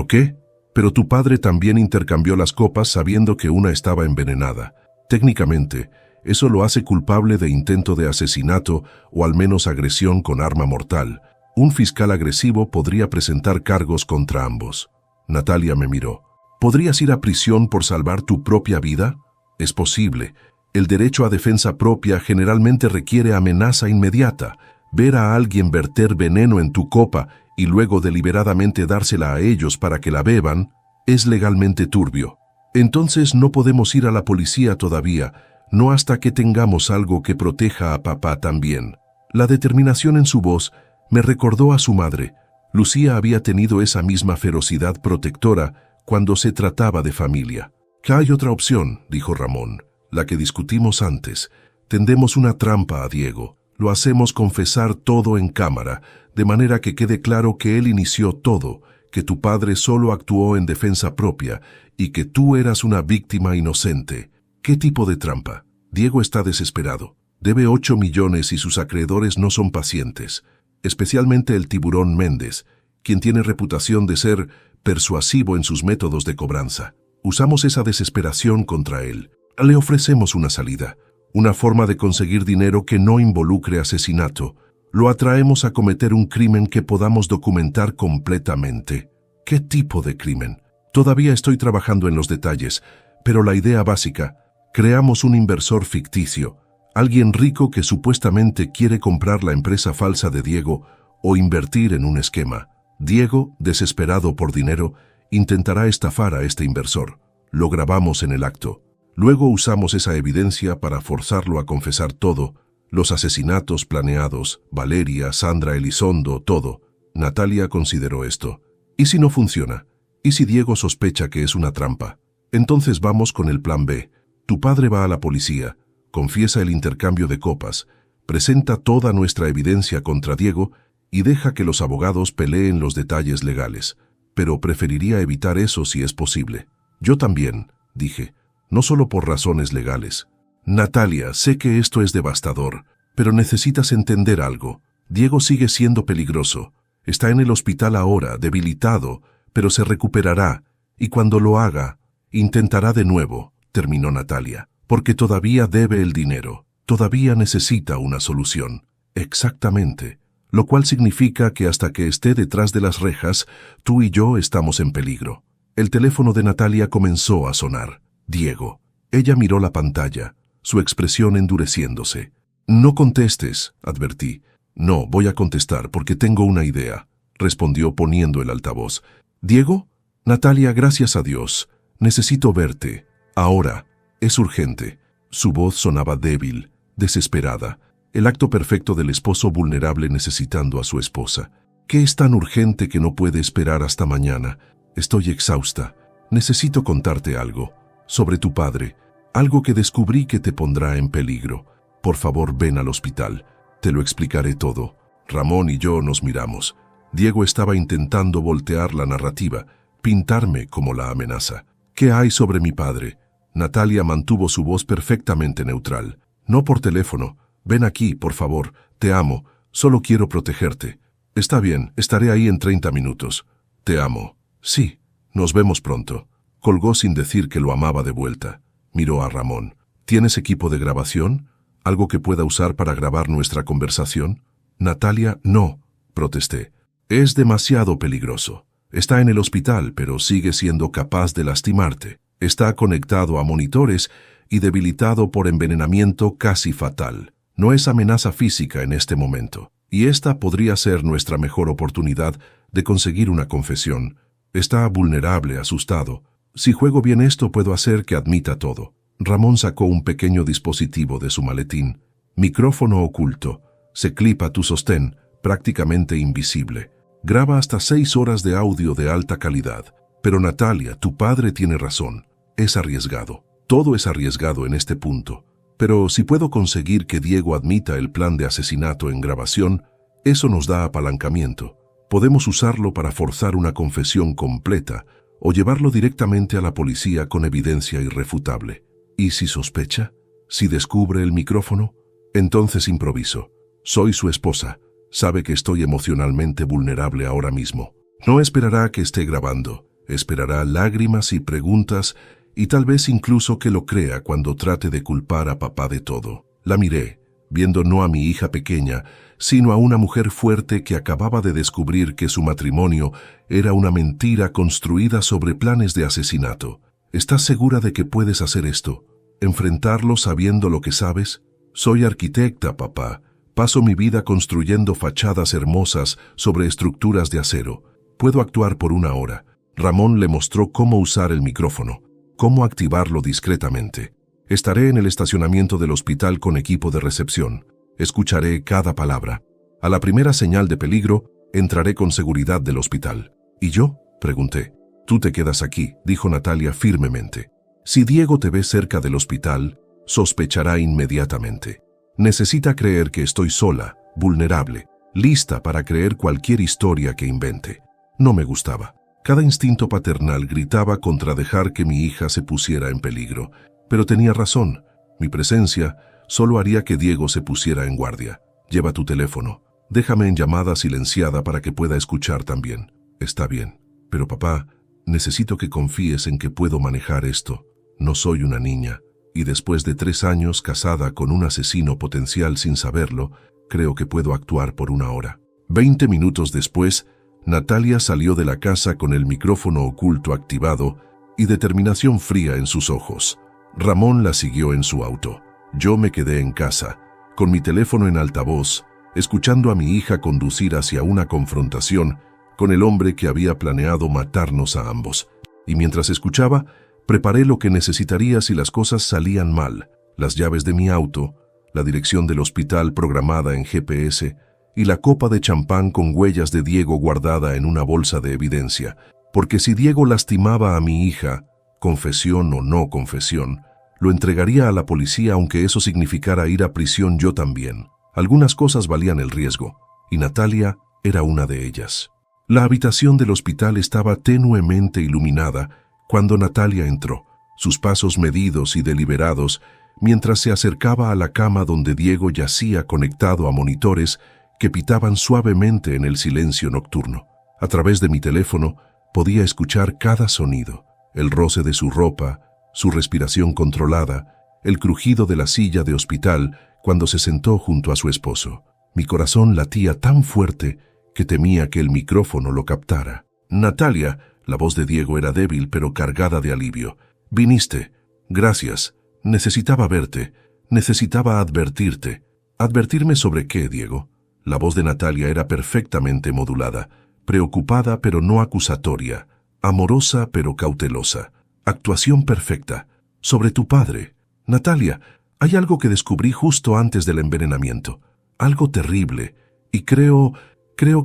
qué? Pero tu padre también intercambió las copas sabiendo que una estaba envenenada. Técnicamente, eso lo hace culpable de intento de asesinato o al menos agresión con arma mortal. Un fiscal agresivo podría presentar cargos contra ambos. Natalia me miró. ¿Podrías ir a prisión por salvar tu propia vida? Es posible. El derecho a defensa propia generalmente requiere amenaza inmediata. Ver a alguien verter veneno en tu copa y luego deliberadamente dársela a ellos para que la beban es legalmente turbio. Entonces no podemos ir a la policía todavía, no hasta que tengamos algo que proteja a papá también. La determinación en su voz me recordó a su madre. Lucía había tenido esa misma ferocidad protectora cuando se trataba de familia. «Que hay otra opción», dijo Ramón, «la que discutimos antes. Tendemos una trampa a Diego. Lo hacemos confesar todo en cámara, de manera que quede claro que él inició todo, que tu padre solo actuó en defensa propia y que tú eras una víctima inocente». «¿Qué tipo de trampa?» «Diego está desesperado. Debe 8 millones y sus acreedores no son pacientes, especialmente el tiburón Méndez, quien tiene reputación de ser persuasivo en sus métodos de cobranza. Usamos esa desesperación contra él. Le ofrecemos una salida, una forma de conseguir dinero que no involucre asesinato. Lo atraemos a cometer un crimen que podamos documentar completamente». «¿Qué tipo de crimen?» «Todavía estoy trabajando en los detalles, pero la idea básica, creamos un inversor ficticio, alguien rico que supuestamente quiere comprar la empresa falsa de Diego o invertir en un esquema. Diego, desesperado por dinero, intentará estafar a este inversor. Lo grabamos en el acto. Luego usamos esa evidencia para forzarlo a confesar todo, los asesinatos planeados, Valeria, Sandra Elizondo, todo». Natalia consideró esto. «¿Y si no funciona? ¿Y si Diego sospecha que es una trampa? Entonces vamos con el plan B. Tu padre va a la policía, confiesa el intercambio de copas, presenta toda nuestra evidencia contra Diego y deja que los abogados peleen los detalles legales. Pero preferiría evitar eso si es posible». «Yo también», dije, «no solo por razones legales». «Natalia, sé que esto es devastador, pero necesitas entender algo. Diego sigue siendo peligroso. Está en el hospital ahora, debilitado, pero se recuperará, y cuando lo haga, intentará de nuevo», terminó Natalia, «porque todavía debe el dinero, todavía necesita una solución». «Exactamente. Lo cual significa que hasta que esté detrás de las rejas, tú y yo estamos en peligro». El teléfono de Natalia comenzó a sonar. «Diego». Ella miró la pantalla, su expresión endureciéndose. «No contestes», advertí. «No, voy a contestar porque tengo una idea», respondió poniendo el altavoz. «¿Diego?» «Natalia, gracias a Dios. Necesito verte. Ahora. Es urgente». Su voz sonaba débil, desesperada. El acto perfecto del esposo vulnerable necesitando a su esposa. «¿Qué es tan urgente que no puede esperar hasta mañana? Estoy exhausta. Necesito contarte algo. Sobre tu padre. Algo que descubrí que te pondrá en peligro. Por favor, ven al hospital. Te lo explicaré todo». Ramón y yo nos miramos. Diego estaba intentando voltear la narrativa, pintarme como la amenaza. «¿Qué hay sobre mi padre?» Natalia mantuvo su voz perfectamente neutral. «No por teléfono. Ven aquí, por favor. Te amo. Solo quiero protegerte». «Está bien, estaré ahí en 30 minutos. Te amo». «Sí, nos vemos pronto». Colgó sin decir que lo amaba de vuelta. Miró a Ramón. «¿Tienes equipo de grabación? ¿Algo que pueda usar para grabar nuestra conversación?» «Natalia, no», protesté. «Es demasiado peligroso. Está en el hospital, pero sigue siendo capaz de lastimarte. Está conectado a monitores y debilitado por envenenamiento casi fatal. No es amenaza física en este momento. Y esta podría ser nuestra mejor oportunidad de conseguir una confesión. Está vulnerable, asustado. Si juego bien esto, puedo hacer que admita todo». Ramón sacó un pequeño dispositivo de su maletín. «Micrófono oculto. Se clipa tu sostén, prácticamente invisible. Graba hasta 6 horas de audio de alta calidad. Pero Natalia, tu padre tiene razón. Es arriesgado. Todo es arriesgado en este punto. Pero si puedo conseguir que Diego admita el plan de asesinato en grabación, eso nos da apalancamiento. Podemos usarlo para forzar una confesión completa o llevarlo directamente a la policía con evidencia irrefutable. ¿Y si sospecha? ¿Si descubre el micrófono? Entonces improviso. Soy su esposa. Sabe que estoy emocionalmente vulnerable ahora mismo. No esperará a que esté grabando. Esperará lágrimas y preguntas y tal vez incluso que lo crea cuando trate de culpar a papá de todo. La miré. viendo no a mi hija pequeña, sino a una mujer fuerte que acababa de descubrir que su matrimonio era una mentira construida sobre planes de asesinato. ¿Estás segura de que puedes hacer esto? ¿Enfrentarlo sabiendo lo que sabes? Soy arquitecta, papá. Paso mi vida construyendo fachadas hermosas sobre estructuras de acero. Puedo actuar por 1 hora. Ramón le mostró cómo usar el micrófono, cómo activarlo discretamente. Estaré en el estacionamiento del hospital con equipo de recepción. Escucharé cada palabra. A la primera señal de peligro, entraré con seguridad del hospital. ¿Y yo?, pregunté. Tú te quedas aquí, dijo Natalia firmemente. Si Diego te ve cerca del hospital, sospechará inmediatamente. Necesita creer que estoy sola, vulnerable, lista para creer cualquier historia que invente. No me gustaba. Cada instinto paternal gritaba contra dejar que mi hija se pusiera en peligro. Pero tenía razón. Mi presencia solo haría que Diego se pusiera en guardia. Lleva tu teléfono. Déjame en llamada silenciada para que pueda escuchar también. Está bien. Pero papá, necesito que confíes en que puedo manejar esto. No soy una niña. Y después de 3 años casada con un asesino potencial sin saberlo, creo que puedo actuar por 1 hora. 20 minutos después, Natalia salió de la casa con el micrófono oculto activado y determinación fría en sus ojos. Ramón la siguió en su auto. Yo me quedé en casa, con mi teléfono en altavoz, escuchando a mi hija conducir hacia una confrontación con el hombre que había planeado matarnos a ambos. Y mientras escuchaba, preparé lo que necesitaría si las cosas salían mal: las llaves de mi auto, la dirección del hospital programada en GPS y la copa de champán con huellas de Diego guardada en una bolsa de evidencia. Porque si Diego lastimaba a mi hija, confesión o no confesión, lo entregaría a la policía aunque eso significara ir a prisión yo también. Algunas cosas valían el riesgo, y Natalia era una de ellas. La habitación del hospital estaba tenuemente iluminada cuando Natalia entró, sus pasos medidos y deliberados, mientras se acercaba a la cama donde Diego yacía conectado a monitores que pitaban suavemente en el silencio nocturno. A través de mi teléfono podía escuchar cada sonido: el roce de su ropa, su respiración controlada, el crujido de la silla de hospital cuando se sentó junto a su esposo. Mi corazón latía tan fuerte que temía que el micrófono lo captara. Natalia, la voz de Diego era débil pero cargada de alivio. Viniste. Gracias. Necesitaba verte. Necesitaba advertirte. ¿Advertirme sobre qué, Diego? La voz de Natalia era perfectamente modulada, preocupada pero no acusatoria, amorosa pero cautelosa. Actuación perfecta. Sobre tu padre. Natalia, hay algo que descubrí justo antes del envenenamiento. Algo terrible. Y creo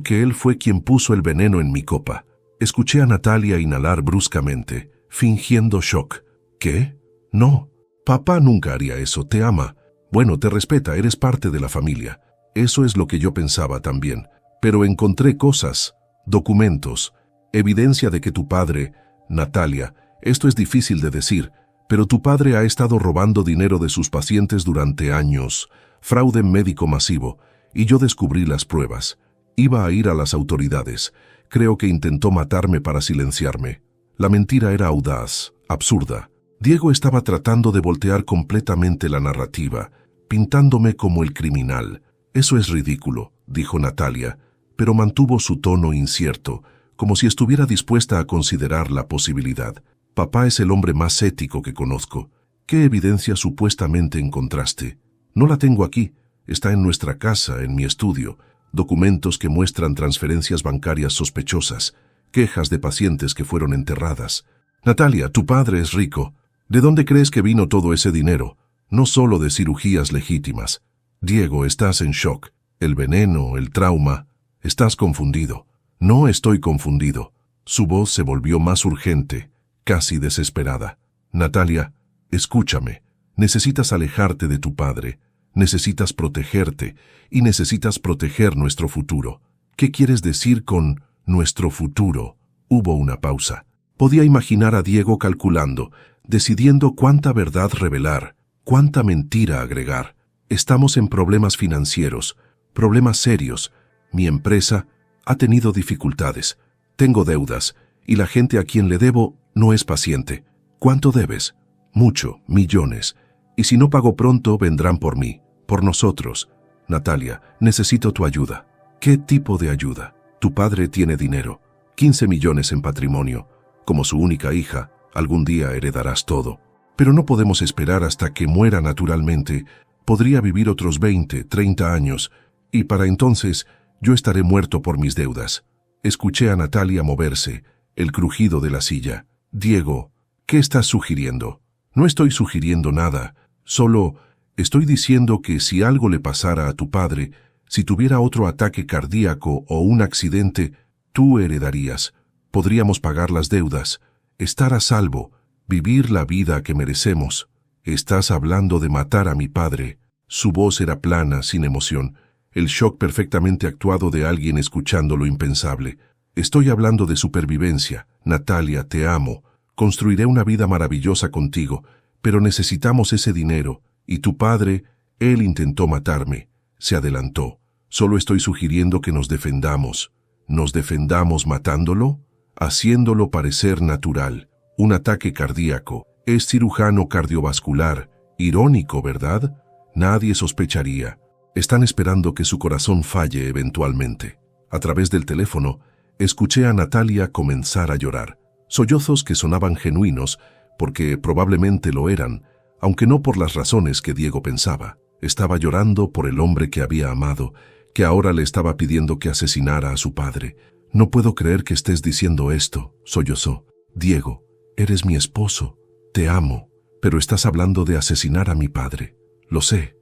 que él fue quien puso el veneno en mi copa. Escuché a Natalia inhalar bruscamente, fingiendo shock. ¿Qué? No. Papá nunca haría eso. Te ama. Bueno, te respeta. Eres parte de la familia. Eso es lo que yo pensaba también. Pero encontré cosas, documentos, evidencia de que tu padre, Natalia, esto es difícil de decir, pero tu padre ha estado robando dinero de sus pacientes durante años, fraude médico masivo, y yo descubrí las pruebas. Iba a ir a las autoridades. Creo que intentó matarme para silenciarme. La mentira era audaz, absurda. Diego estaba tratando de voltear completamente la narrativa, pintándome como el criminal. Eso es ridículo, dijo Natalia, pero mantuvo su tono incierto, como si estuviera dispuesta a considerar la posibilidad. Papá es el hombre más ético que conozco. ¿Qué evidencia supuestamente encontraste? No la tengo aquí. Está en nuestra casa, en mi estudio. Documentos que muestran transferencias bancarias sospechosas, quejas de pacientes que fueron enterradas. Natalia, tu padre es rico. ¿De dónde crees que vino todo ese dinero? No solo de cirugías legítimas. Diego, estás en shock. El veneno, el trauma. Estás confundido. No estoy confundido. Su voz se volvió más urgente, casi desesperada. Natalia, escúchame. Necesitas alejarte de tu padre. Necesitas protegerte y necesitas proteger nuestro futuro. ¿Qué quieres decir con nuestro futuro? Hubo una pausa. Podía imaginar a Diego calculando, decidiendo cuánta verdad revelar, cuánta mentira agregar. Estamos en problemas financieros, problemas serios. Mi empresa ha tenido dificultades. Tengo deudas y la gente a quien le debo no es paciente. ¿Cuánto debes? Mucho, millones. Y si no pago pronto, vendrán por mí. Por nosotros. Natalia, necesito tu ayuda. ¿Qué tipo de ayuda? Tu padre tiene dinero, 15 millones en patrimonio. Como su única hija, algún día heredarás todo. Pero no podemos esperar hasta que muera naturalmente. Podría vivir otros 20, 30 años, y para entonces yo estaré muerto por mis deudas. Escuché a Natalia moverse, el crujido de la silla. Diego, ¿qué estás sugiriendo? No estoy sugiriendo nada, solo estoy diciendo que si algo le pasara a tu padre, si tuviera otro ataque cardíaco o un accidente, tú heredarías. Podríamos pagar las deudas, estar a salvo, vivir la vida que merecemos. Estás hablando de matar a mi padre. Su voz era plana, sin emoción, el shock perfectamente actuado de alguien escuchando lo impensable. Estoy hablando de supervivencia. Natalia, te amo. Construiré una vida maravillosa contigo, pero necesitamos ese dinero. Y tu padre, él intentó matarme. Se adelantó. Solo estoy sugiriendo que nos defendamos. ¿Nos defendamos matándolo? Haciéndolo parecer natural. Un ataque cardíaco. Es cirujano cardiovascular. Irónico, ¿verdad? Nadie sospecharía. Están esperando que su corazón falle eventualmente. A través del teléfono, escuché a Natalia comenzar a llorar. Sollozos que sonaban genuinos, porque probablemente lo eran, aunque no por las razones que Diego pensaba. Estaba llorando por el hombre que había amado, que ahora le estaba pidiendo que asesinara a su padre. No puedo creer que estés diciendo esto, sollozó. Diego, eres mi esposo, te amo, pero estás hablando de asesinar a mi padre. Lo sé,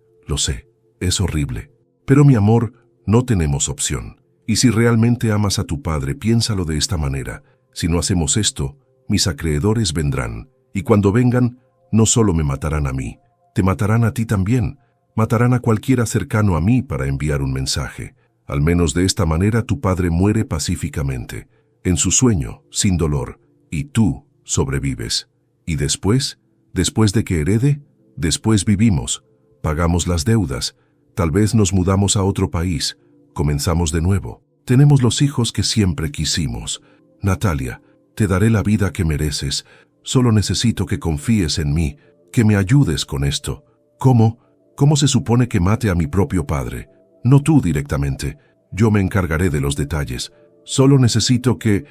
es horrible. Pero mi amor, no tenemos opción. Y si realmente amas a tu padre, piénsalo de esta manera. Si no hacemos esto, mis acreedores vendrán. Y cuando vengan, no solo me matarán a mí, te matarán a ti también. Matarán a cualquiera cercano a mí para enviar un mensaje. Al menos de esta manera tu padre muere pacíficamente, en su sueño, sin dolor, y tú sobrevives. Y después de que herede, después vivimos, pagamos las deudas, tal vez nos mudamos a otro país, comenzamos de nuevo. Tenemos los hijos que siempre quisimos. Natalia, te daré la vida que mereces, solo necesito que confíes en mí, que me ayudes con esto. ¿Cómo se supone que mate a mi propio padre? No tú directamente. Yo me encargaré de los detalles. Solo necesito que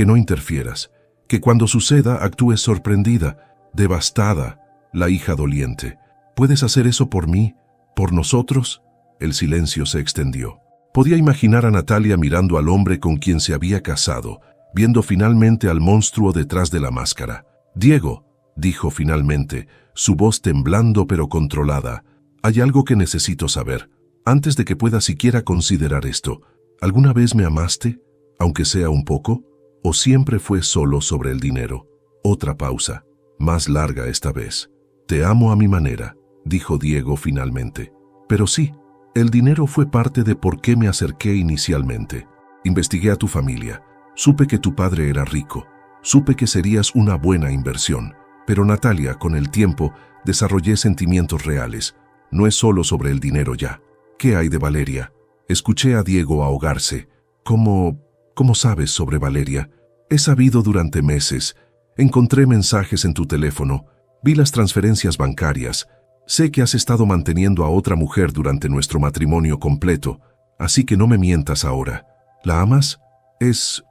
no interfieras. Que cuando suceda actúes sorprendida, devastada, la hija doliente. ¿Puedes hacer eso por mí? ¿Por nosotros? El silencio se extendió. Podía imaginar a Natalia mirando al hombre con quien se había casado, viendo finalmente al monstruo detrás de la máscara. Diego, dijo finalmente, su voz temblando pero controlada. Hay algo que necesito saber. Antes de que pueda siquiera considerar esto, ¿alguna vez me amaste, aunque sea un poco? ¿O siempre fue solo sobre el dinero? Otra pausa, más larga esta vez. Te amo a mi manera, dijo Diego finalmente. Pero sí, el dinero fue parte de por qué me acerqué inicialmente. Investigué a tu familia. Supe que tu padre era rico. Supe que serías una buena inversión. Pero Natalia, con el tiempo, desarrollé sentimientos reales. No es solo sobre el dinero ya. ¿Qué hay de Valeria? Escuché a Diego ahogarse. ¿Cómo sabes sobre Valeria? He sabido durante meses. Encontré mensajes en tu teléfono. Vi las transferencias bancarias. Sé que has estado manteniendo a otra mujer durante nuestro matrimonio completo. Así que no me mientas ahora. ¿La amas? Es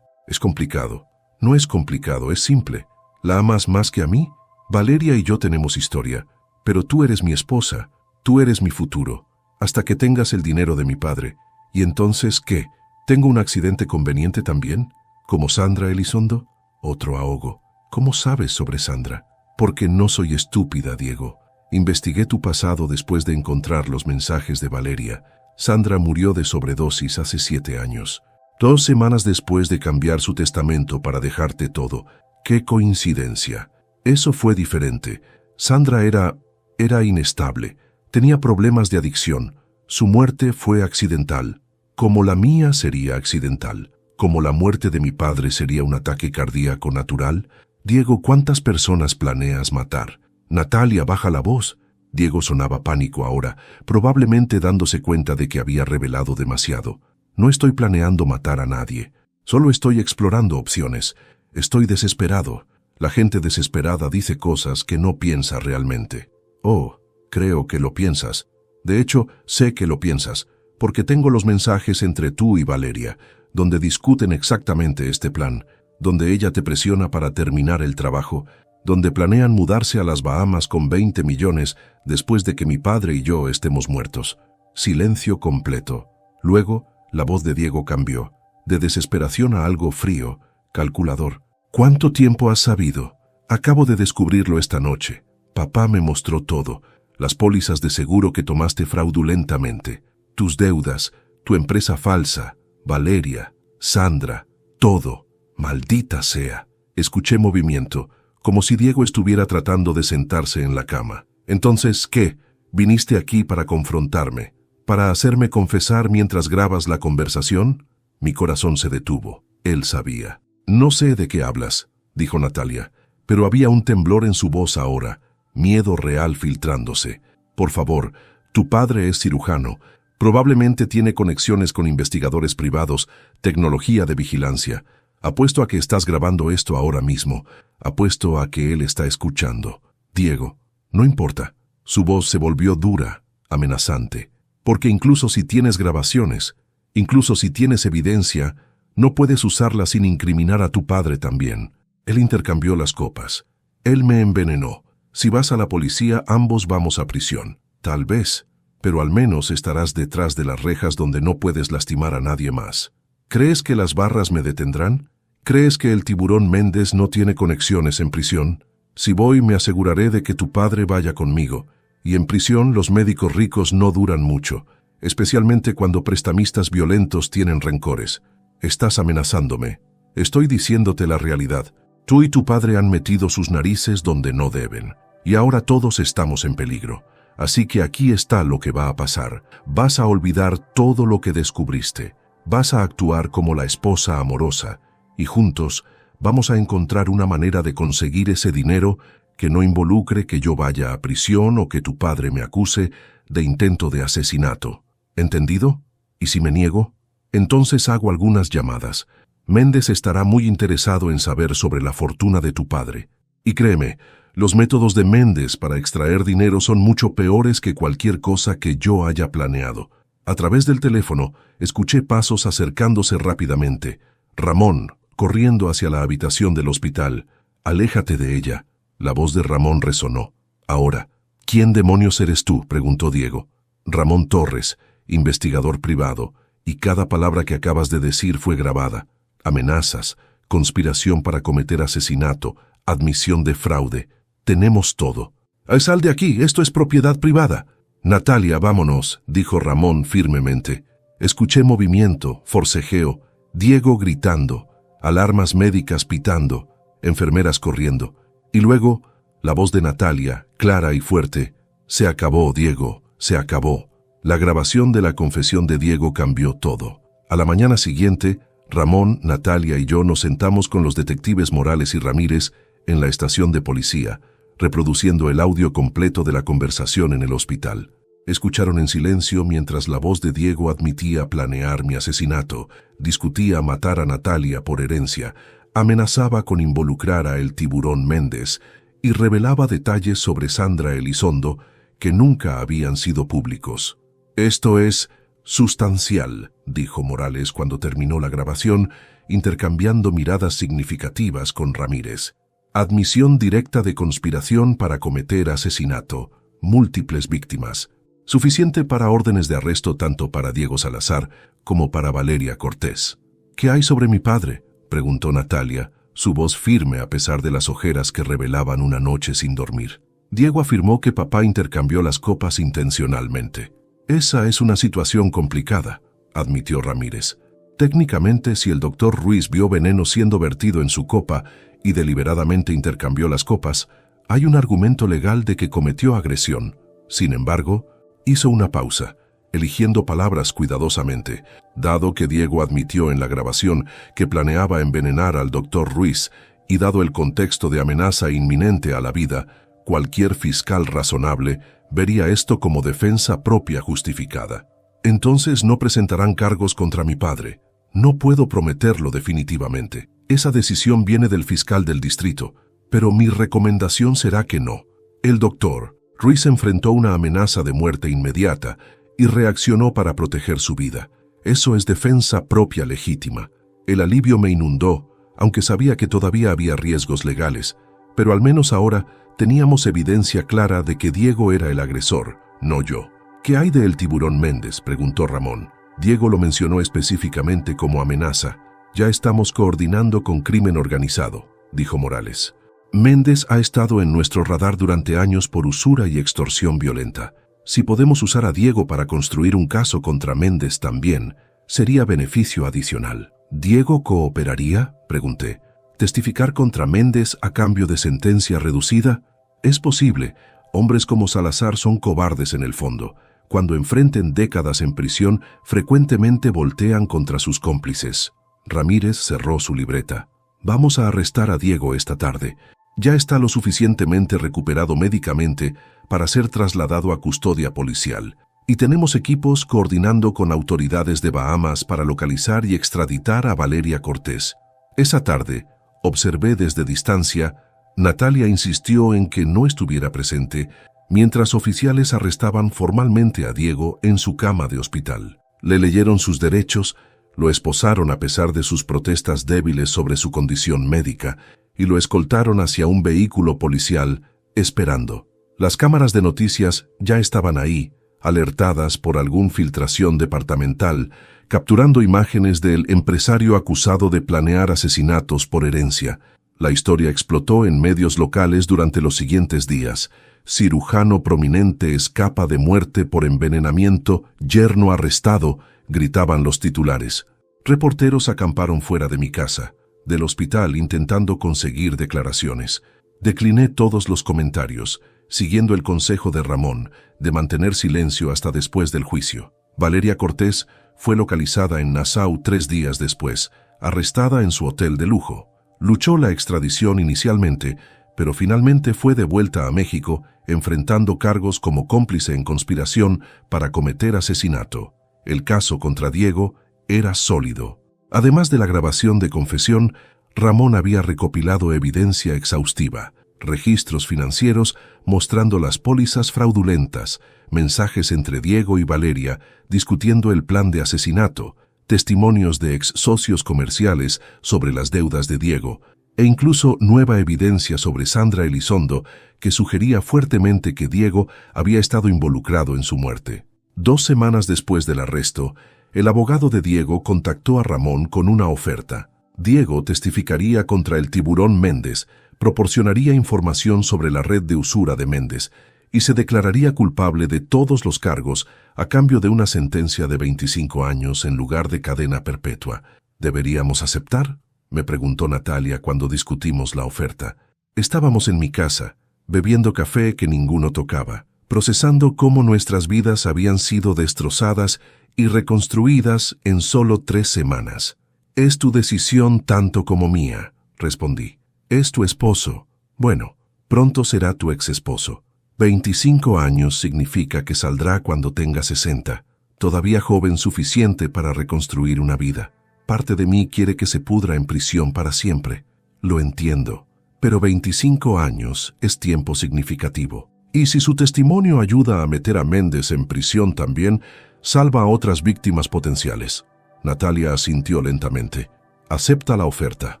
complicado. No es complicado, es simple. ¿La amas más que a mí? Valeria y yo tenemos historia. Pero tú eres mi esposa. Tú eres mi futuro, hasta que tengas el dinero de mi padre. ¿Y entonces qué? ¿Tengo un accidente conveniente también? ¿Como Sandra Elizondo? Otro ahogo. ¿Cómo sabes sobre Sandra? Porque no soy estúpida, Diego. Investigué tu pasado después de encontrar los mensajes de Valeria. Sandra murió de sobredosis hace 7 años. 2 semanas después de cambiar su testamento para dejarte todo. ¡Qué coincidencia! Eso fue diferente. Sandra era inestable. Tenía problemas de adicción. Su muerte fue accidental. Como la mía sería accidental. Como la muerte de mi padre sería un ataque cardíaco natural. Diego, ¿cuántas personas planeas matar? Natalia, baja la voz. Diego sonaba pánico ahora, probablemente dándose cuenta de que había revelado demasiado. No estoy planeando matar a nadie. Solo estoy explorando opciones. Estoy desesperado. La gente desesperada dice cosas que no piensa realmente. Oh, creo que lo piensas. De hecho, sé que lo piensas, porque tengo los mensajes entre tú y Valeria, donde discuten exactamente este plan, donde ella te presiona para terminar el trabajo, donde planean mudarse a las Bahamas con 20 millones después de que mi padre y yo estemos muertos. Silencio completo. Luego, la voz de Diego cambió, de desesperación a algo frío, calculador. ¿Cuánto tiempo has sabido? Acabo de descubrirlo esta noche. Papá me mostró todo. Las pólizas de seguro que tomaste fraudulentamente, tus deudas, tu empresa falsa, Valeria, Sandra, todo. Maldita sea. Escuché movimiento, como si Diego estuviera tratando de sentarse en la cama. Entonces, ¿qué? ¿Viniste aquí para confrontarme? ¿Para hacerme confesar mientras grabas la conversación? Mi corazón se detuvo. Él sabía. No sé de qué hablas, dijo Natalia, pero había un temblor en su voz ahora, miedo real filtrándose. Por favor, tu padre es cirujano. Probablemente tiene conexiones con investigadores privados, tecnología de vigilancia. Apuesto a que estás grabando esto ahora mismo. Apuesto a que él está escuchando. Diego, no importa. Su voz se volvió dura, amenazante. Porque incluso si tienes grabaciones, incluso si tienes evidencia, no puedes usarla sin incriminar a tu padre también. Él intercambió las copas. Él me envenenó. Si vas a la policía, ambos vamos a prisión. Tal vez, pero al menos estarás detrás de las rejas donde no puedes lastimar a nadie más. ¿Crees que las barras me detendrán? ¿Crees que el tiburón Méndez no tiene conexiones en prisión? Si voy, me aseguraré de que tu padre vaya conmigo. Y en prisión los médicos ricos no duran mucho, especialmente cuando prestamistas violentos tienen rencores. Estás amenazándome. Estoy diciéndote la realidad. Tú y tu padre han metido sus narices donde no deben. Y ahora todos estamos en peligro. Así que aquí está lo que va a pasar. Vas a olvidar todo lo que descubriste. Vas a actuar como la esposa amorosa. Y juntos vamos a encontrar una manera de conseguir ese dinero que no involucre que yo vaya a prisión o que tu padre me acuse de intento de asesinato. ¿Entendido? ¿Y si me niego? Entonces hago algunas llamadas. Méndez estará muy interesado en saber sobre la fortuna de tu padre. Y créeme, los métodos de Méndez para extraer dinero son mucho peores que cualquier cosa que yo haya planeado. A través del teléfono, escuché pasos acercándose rápidamente. Ramón, corriendo hacia la habitación del hospital. Aléjate de ella. La voz de Ramón resonó. Ahora, ¿quién demonios eres tú?, preguntó Diego. Ramón Torres, investigador privado, y cada palabra que acabas de decir fue grabada. Amenazas, conspiración para cometer asesinato, admisión de fraude. Tenemos todo. ¡Sal de aquí! ¡Esto es propiedad privada! Natalia, vámonos, dijo Ramón firmemente. Escuché movimiento, forcejeo, Diego gritando, alarmas médicas pitando, enfermeras corriendo. Y luego, la voz de Natalia, clara y fuerte. Se acabó, Diego, se acabó. La grabación de la confesión de Diego cambió todo. A la mañana siguiente, Ramón, Natalia y yo nos sentamos con los detectives Morales y Ramírez en la estación de policía, reproduciendo el audio completo de la conversación en el hospital. Escucharon en silencio mientras la voz de Diego admitía planear mi asesinato, discutía matar a Natalia por herencia, amenazaba con involucrar a el tiburón Méndez y revelaba detalles sobre Sandra Elizondo que nunca habían sido públicos. Esto es sustancial, dijo Morales cuando terminó la grabación, intercambiando miradas significativas con Ramírez. Admisión directa de conspiración para cometer asesinato, múltiples víctimas. Suficiente para órdenes de arresto tanto para Diego Salazar como para Valeria Cortés. ¿Qué hay sobre mi padre?, preguntó Natalia, su voz firme a pesar de las ojeras que revelaban una noche sin dormir. Diego afirmó que papá intercambió las copas intencionalmente. Esa es una situación complicada, admitió Ramírez. Técnicamente, si el doctor Ruiz vio veneno siendo vertido en su copa y deliberadamente intercambió las copas, hay un argumento legal de que cometió agresión. Sin embargo, hizo una pausa, eligiendo palabras cuidadosamente, dado que Diego admitió en la grabación que planeaba envenenar al doctor Ruiz y dado el contexto de amenaza inminente a la vida, cualquier fiscal razonable vería esto como defensa propia justificada. Entonces no presentarán cargos contra mi padre. No puedo prometerlo definitivamente. Esa decisión viene del fiscal del distrito, pero mi recomendación será que no. El doctor Ruiz enfrentó una amenaza de muerte inmediata y reaccionó para proteger su vida. Eso es defensa propia legítima. El alivio me inundó, aunque sabía que todavía había riesgos legales, pero al menos ahora teníamos evidencia clara de que Diego era el agresor, no yo. ¿Qué hay de el tiburón Méndez?, preguntó Ramón. Diego lo mencionó específicamente como amenaza. Ya estamos coordinando con crimen organizado, dijo Morales. Méndez ha estado en nuestro radar durante años por usura y extorsión violenta. Si podemos usar a Diego para construir un caso contra Méndez también, sería beneficio adicional. ¿Diego cooperaría?, pregunté. ¿Testificar contra Méndez a cambio de sentencia reducida? Es posible. Hombres como Salazar son cobardes en el fondo. Cuando enfrenten décadas en prisión, frecuentemente voltean contra sus cómplices. Ramírez cerró su libreta. Vamos a arrestar a Diego esta tarde. Ya está lo suficientemente recuperado médicamente para ser trasladado a custodia policial. Y tenemos equipos coordinando con autoridades de Bahamas para localizar y extraditar a Valeria Cortés. Esa tarde, observé desde distancia, Natalia insistió en que no estuviera presente, mientras oficiales arrestaban formalmente a Diego en su cama de hospital. Le leyeron sus derechos, lo esposaron a pesar de sus protestas débiles sobre su condición médica y lo escoltaron hacia un vehículo policial, esperando. Las cámaras de noticias ya estaban ahí, alertadas por alguna filtración departamental, capturando imágenes del empresario acusado de planear asesinatos por herencia. La historia explotó en medios locales durante los siguientes días. Cirujano prominente escapa de muerte por envenenamiento, yerno arrestado, gritaban los titulares. Reporteros acamparon fuera de mi casa, del hospital, intentando conseguir declaraciones. Decliné todos los comentarios, siguiendo el consejo de Ramón, de mantener silencio hasta después del juicio. Valeria Cortés fue localizada en Nassau 3 días después, arrestada en su hotel de lujo. Luchó la extradición inicialmente, pero finalmente fue devuelta a México, enfrentando cargos como cómplice en conspiración para cometer asesinato. El caso contra Diego era sólido. Además de la grabación de confesión, Ramón había recopilado evidencia exhaustiva, registros financieros mostrando las pólizas fraudulentas, mensajes entre Diego y Valeria discutiendo el plan de asesinato, testimonios de ex socios comerciales sobre las deudas de Diego, e incluso nueva evidencia sobre Sandra Elizondo que sugería fuertemente que Diego había estado involucrado en su muerte. 2 semanas después del arresto, el abogado de Diego contactó a Ramón con una oferta. Diego testificaría contra el tiburón Méndez, proporcionaría información sobre la red de usura de Méndez y se declararía culpable de todos los cargos a cambio de una sentencia de 25 años en lugar de cadena perpetua. ¿Deberíamos aceptar?, me preguntó Natalia cuando discutimos la oferta. Estábamos en mi casa, bebiendo café que ninguno tocaba, procesando cómo nuestras vidas habían sido destrozadas y reconstruidas en solo 3 semanas. Es tu decisión tanto como mía, respondí. Es tu esposo. Bueno, pronto será tu exesposo. 25 años significa que saldrá cuando tenga 60. Todavía joven suficiente para reconstruir una vida. Parte de mí quiere que se pudra en prisión para siempre. Lo entiendo. Pero 25 años es tiempo significativo. Y si su testimonio ayuda a meter a Méndez en prisión también, salva a otras víctimas potenciales. Natalia asintió lentamente. Acepta la oferta,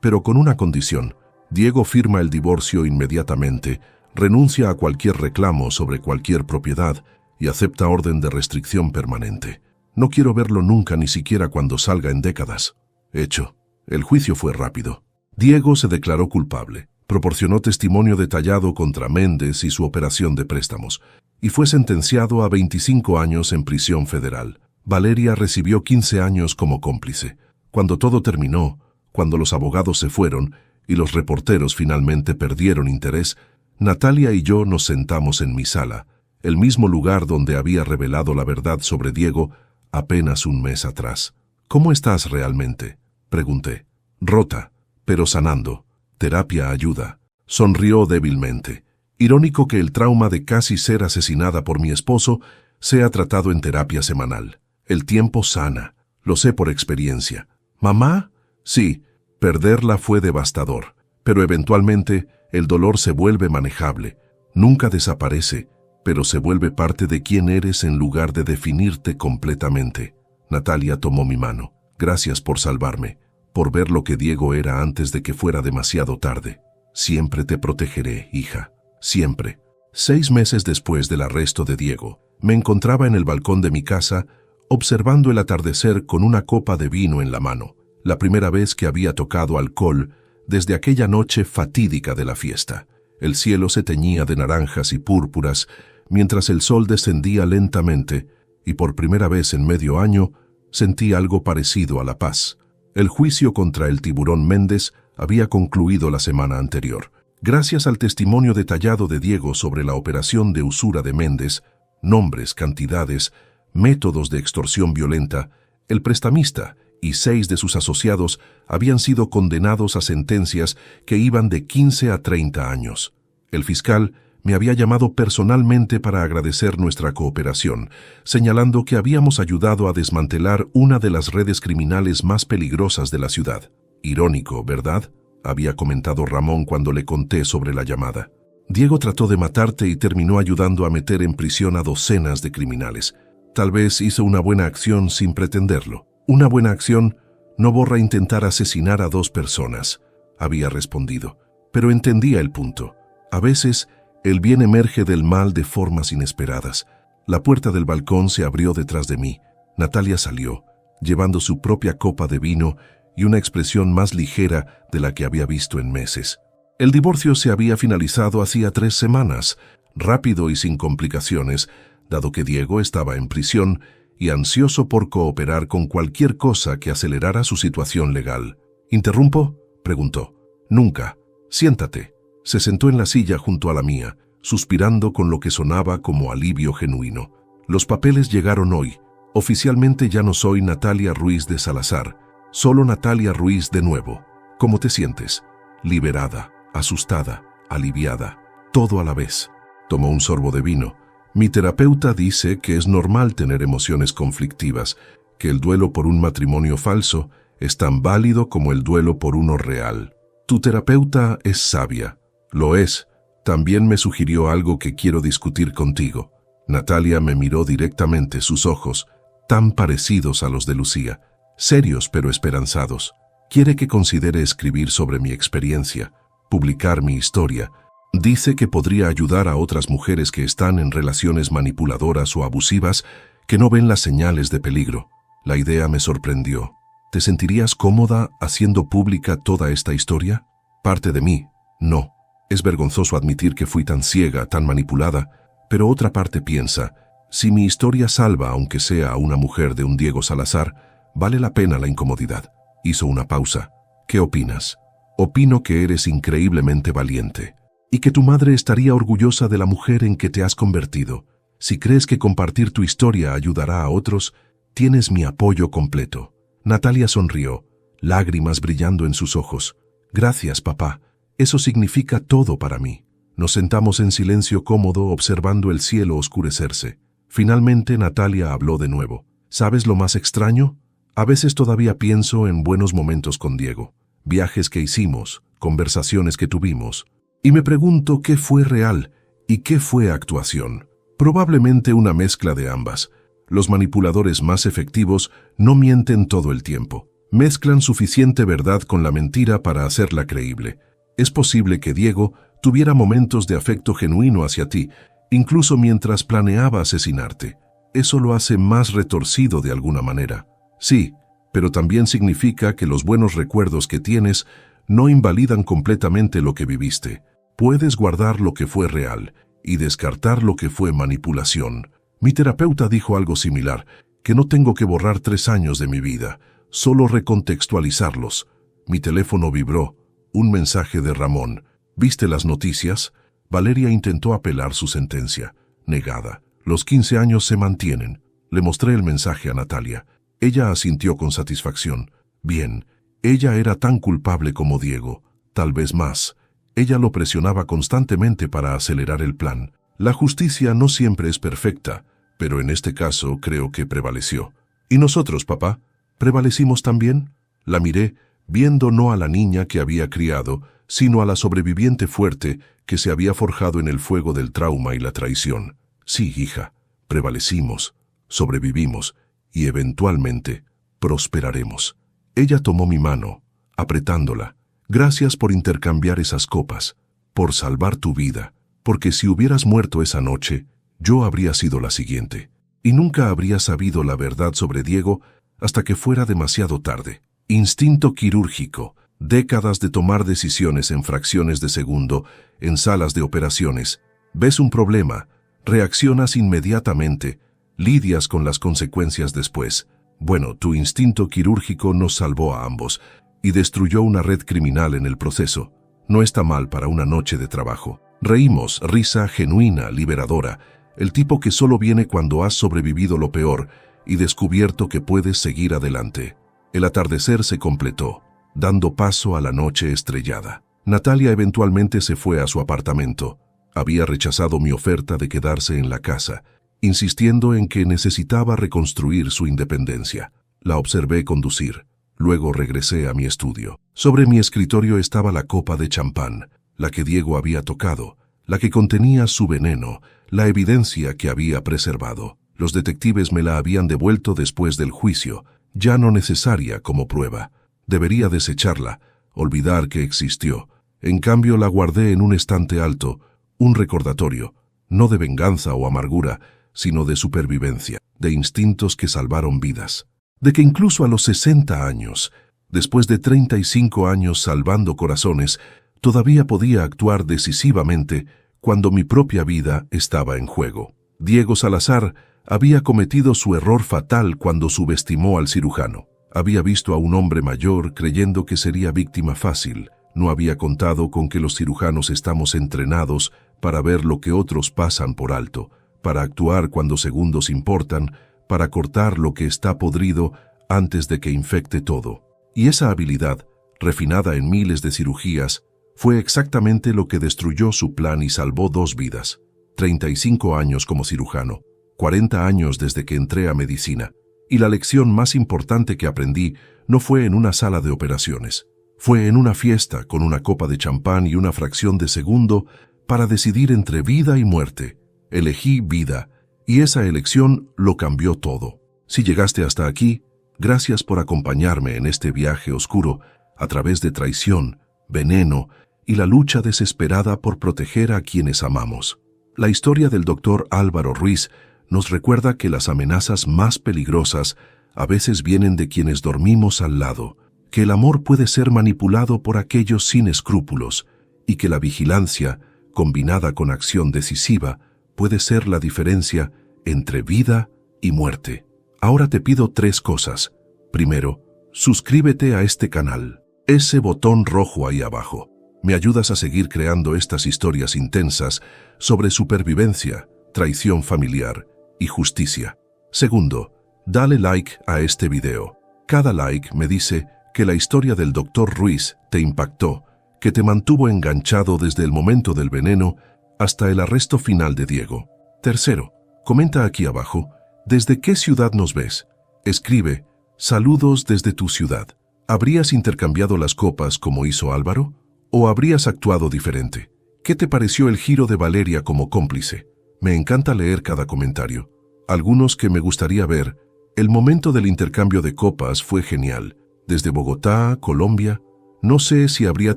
pero con una condición. Diego firma el divorcio inmediatamente, renuncia a cualquier reclamo sobre cualquier propiedad y acepta orden de restricción permanente. No quiero verlo nunca, ni siquiera cuando salga en décadas. Hecho. El juicio fue rápido. Diego se declaró culpable, proporcionó testimonio detallado contra Méndez y su operación de préstamos, y fue sentenciado a 25 años en prisión federal. Valeria recibió 15 años como cómplice. Cuando todo terminó, cuando los abogados se fueron y los reporteros finalmente perdieron interés, Natalia y yo nos sentamos en mi sala, el mismo lugar donde había revelado la verdad sobre Diego apenas un mes atrás. ¿Cómo estás realmente?, pregunté. Rota, pero sanando. Terapia ayuda. Sonrió débilmente. Irónico que el trauma de casi ser asesinada por mi esposo sea tratado en terapia semanal. El tiempo sana. Lo sé por experiencia. ¿Mamá? Sí, perderla fue devastador, pero eventualmente el dolor se vuelve manejable. Nunca desaparece, pero se vuelve parte de quién eres en lugar de definirte completamente. Natalia tomó mi mano. Gracias por salvarme, por ver lo que Diego era antes de que fuera demasiado tarde. Siempre te protegeré, hija. Siempre. 6 meses después del arresto de Diego, me encontraba en el balcón de mi casa, observando el atardecer con una copa de vino en la mano, la primera vez que había tocado alcohol desde aquella noche fatídica de la fiesta. El cielo se teñía de naranjas y púrpuras, mientras el sol descendía lentamente, y por primera vez en medio año sentí algo parecido a la paz. El juicio contra el tiburón Méndez había concluido la semana anterior. Gracias al testimonio detallado de Diego sobre la operación de usura de Méndez, nombres, cantidades, métodos de extorsión violenta, el prestamista y 6 de sus asociados habían sido condenados a sentencias que iban de 15 a 30 años. El fiscal me había llamado personalmente para agradecer nuestra cooperación, señalando que habíamos ayudado a desmantelar una de las redes criminales más peligrosas de la ciudad. Irónico, ¿verdad?, había comentado Ramón cuando le conté sobre la llamada. Diego trató de matarte y terminó ayudando a meter en prisión a docenas de criminales. Tal vez hizo una buena acción sin pretenderlo. Una buena acción no borra intentar asesinar a 2 personas, había respondido. Pero entendía el punto. A veces, el bien emerge del mal de formas inesperadas. La puerta del balcón se abrió detrás de mí. Natalia salió, llevando su propia copa de vino y una expresión más ligera de la que había visto en meses. El divorcio se había finalizado hacía 3 semanas, rápido y sin complicaciones, dado que Diego estaba en prisión y ansioso por cooperar con cualquier cosa que acelerara su situación legal. ¿Interrumpo?, preguntó. Nunca. Siéntate. Se sentó en la silla junto a la mía, suspirando con lo que sonaba como alivio genuino. Los papeles llegaron hoy. Oficialmente ya no soy Natalia Ruiz de Salazar, solo Natalia Ruiz de nuevo. ¿Cómo te sientes? Liberada, asustada, aliviada, todo a la vez. Tomó un sorbo de vino. Mi terapeuta dice que es normal tener emociones conflictivas, que el duelo por un matrimonio falso es tan válido como el duelo por uno real. Tu terapeuta es sabia. Lo es. También me sugirió algo que quiero discutir contigo. Natalia me miró directamente, sus ojos, tan parecidos a los de Lucía, serios pero esperanzados. Quiere que considere escribir sobre mi experiencia, publicar mi historia. Dice que podría ayudar a otras mujeres que están en relaciones manipuladoras o abusivas que no ven las señales de peligro. La idea me sorprendió. ¿Te sentirías cómoda haciendo pública toda esta historia? Parte de mí, no. Es vergonzoso admitir que fui tan ciega, tan manipulada, pero otra parte piensa, si mi historia salva aunque sea a una mujer de un Diego Salazar, vale la pena la incomodidad. Hizo una pausa. ¿Qué opinas? Opino que eres increíblemente valiente y que tu madre estaría orgullosa de la mujer en que te has convertido. Si crees que compartir tu historia ayudará a otros, tienes mi apoyo completo. Natalia sonrió, lágrimas brillando en sus ojos. Gracias, papá. Eso significa todo para mí. Nos sentamos en silencio cómodo observando el cielo oscurecerse. Finalmente Natalia habló de nuevo. ¿Sabes lo más extraño? A veces todavía pienso en buenos momentos con Diego, viajes que hicimos, conversaciones que tuvimos, y me pregunto qué fue real y qué fue actuación. Probablemente una mezcla de ambas. Los manipuladores más efectivos no mienten todo el tiempo. Mezclan suficiente verdad con la mentira para hacerla creíble. Es posible que Diego tuviera momentos de afecto genuino hacia ti, incluso mientras planeaba asesinarte. Eso lo hace más retorcido de alguna manera. Sí, pero también significa que los buenos recuerdos que tienes no invalidan completamente lo que viviste. Puedes guardar lo que fue real y descartar lo que fue manipulación. Mi terapeuta dijo algo similar, que no tengo que borrar 3 años de mi vida, solo recontextualizarlos. Mi teléfono vibró. Un mensaje de Ramón. ¿Viste las noticias? Valeria intentó apelar su sentencia. Negada. Los 15 años se mantienen. Le mostré el mensaje a Natalia. Ella asintió con satisfacción. Bien, ella era tan culpable como Diego, tal vez más. Ella lo presionaba constantemente para acelerar el plan. La justicia no siempre es perfecta, pero en este caso creo que prevaleció. ¿Y nosotros, papá? ¿Prevalecimos también? La miré, viendo no a la niña que había criado, sino a la sobreviviente fuerte que se había forjado en el fuego del trauma y la traición. Sí, hija, prevalecimos, sobrevivimos y eventualmente prosperaremos. Ella tomó mi mano, apretándola. Gracias por intercambiar esas copas, por salvar tu vida, porque si hubieras muerto esa noche, yo habría sido la siguiente. Y nunca habría sabido la verdad sobre Diego hasta que fuera demasiado tarde. Instinto quirúrgico, décadas de tomar decisiones en fracciones de segundo, en salas de operaciones. Ves un problema, reaccionas inmediatamente, lidias con las consecuencias después. Bueno, tu instinto quirúrgico nos salvó a ambos y destruyó una red criminal en el proceso. No está mal para una noche de trabajo. Reímos, risa genuina, liberadora, el tipo que solo viene cuando has sobrevivido lo peor y descubierto que puedes seguir adelante. El atardecer se completó, dando paso a la noche estrellada. Natalia eventualmente se fue a su apartamento. Había rechazado mi oferta de quedarse en la casa, insistiendo en que necesitaba reconstruir su independencia. La observé conducir. Luego regresé a mi estudio. Sobre mi escritorio estaba la copa de champán, la que Diego había tocado, la que contenía su veneno, la evidencia que había preservado. Los detectives me la habían devuelto después del juicio, ya no necesaria como prueba. Debería desecharla, olvidar que existió. En cambio la guardé en un estante alto, un recordatorio, no de venganza o amargura, sino de supervivencia, de instintos que salvaron vidas. De que incluso a los 60 años, después de 35 años salvando corazones, todavía podía actuar decisivamente cuando mi propia vida estaba en juego. Diego Salazar había cometido su error fatal cuando subestimó al cirujano. Había visto a un hombre mayor creyendo que sería víctima fácil. No había contado con que los cirujanos estamos entrenados para ver lo que otros pasan por alto, para actuar cuando segundos importan, para cortar lo que está podrido antes de que infecte todo. Y esa habilidad, refinada en miles de cirugías, fue exactamente lo que destruyó su plan y salvó 2 vidas. 35 años como cirujano, 40 años desde que entré a medicina. Y la lección más importante que aprendí no fue en una sala de operaciones. Fue en una fiesta con una copa de champán y una fracción de segundo para decidir entre vida y muerte. Elegí vida, y esa elección lo cambió todo. Si llegaste hasta aquí, gracias por acompañarme en este viaje oscuro a través de traición, veneno y la lucha desesperada por proteger a quienes amamos. La historia del Dr. Álvaro Ruiz nos recuerda que las amenazas más peligrosas a veces vienen de quienes dormimos al lado, que el amor puede ser manipulado por aquellos sin escrúpulos y que la vigilancia, combinada con acción decisiva, puede ser la diferencia entre vida y muerte. Ahora te pido 3 cosas. Primero, suscríbete a este canal. Ese botón rojo ahí abajo. Me ayudas a seguir creando estas historias intensas sobre supervivencia, traición familiar y justicia. Segundo, dale like a este video. Cada like me dice que la historia del Dr. Ruiz te impactó, que te mantuvo enganchado desde el momento del veneno hasta el arresto final de Diego. Tercero, comenta aquí abajo, ¿desde qué ciudad nos ves? Escribe, saludos desde tu ciudad. ¿Habrías intercambiado las copas como hizo Álvaro? ¿O habrías actuado diferente? ¿Qué te pareció el giro de Valeria como cómplice? Me encanta leer cada comentario. Algunos que me gustaría ver. El momento del intercambio de copas fue genial. Desde Bogotá, Colombia, no sé si habría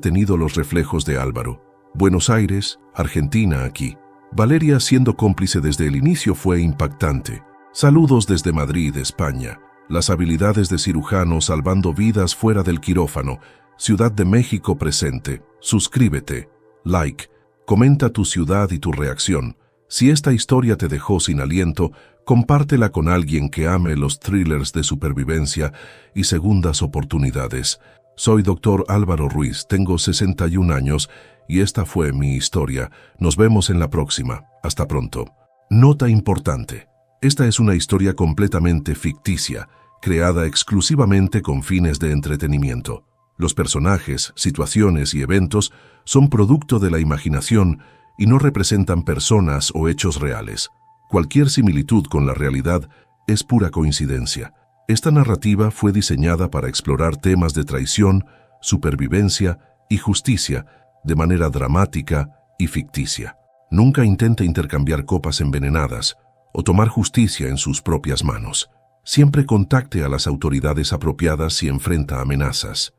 tenido los reflejos de Álvaro. Buenos Aires, Argentina aquí. Valeria siendo cómplice desde el inicio fue impactante. Saludos desde Madrid, España. Las habilidades de cirujano salvando vidas fuera del quirófano. Ciudad de México presente. Suscríbete, like, comenta tu ciudad y tu reacción. Si esta historia te dejó sin aliento, compártela con alguien que ame los thrillers de supervivencia y segundas oportunidades. Soy Dr. Álvaro Ruiz, tengo 61 años y esta fue mi historia. Nos vemos en la próxima. Hasta pronto. Nota importante. Esta es una historia completamente ficticia, creada exclusivamente con fines de entretenimiento. Los personajes, situaciones y eventos son producto de la imaginación y no representan personas o hechos reales. Cualquier similitud con la realidad es pura coincidencia. Esta narrativa fue diseñada para explorar temas de traición, supervivencia y justicia de manera dramática y ficticia. Nunca intente intercambiar copas envenenadas o tomar justicia en sus propias manos. Siempre contacte a las autoridades apropiadas si enfrenta amenazas.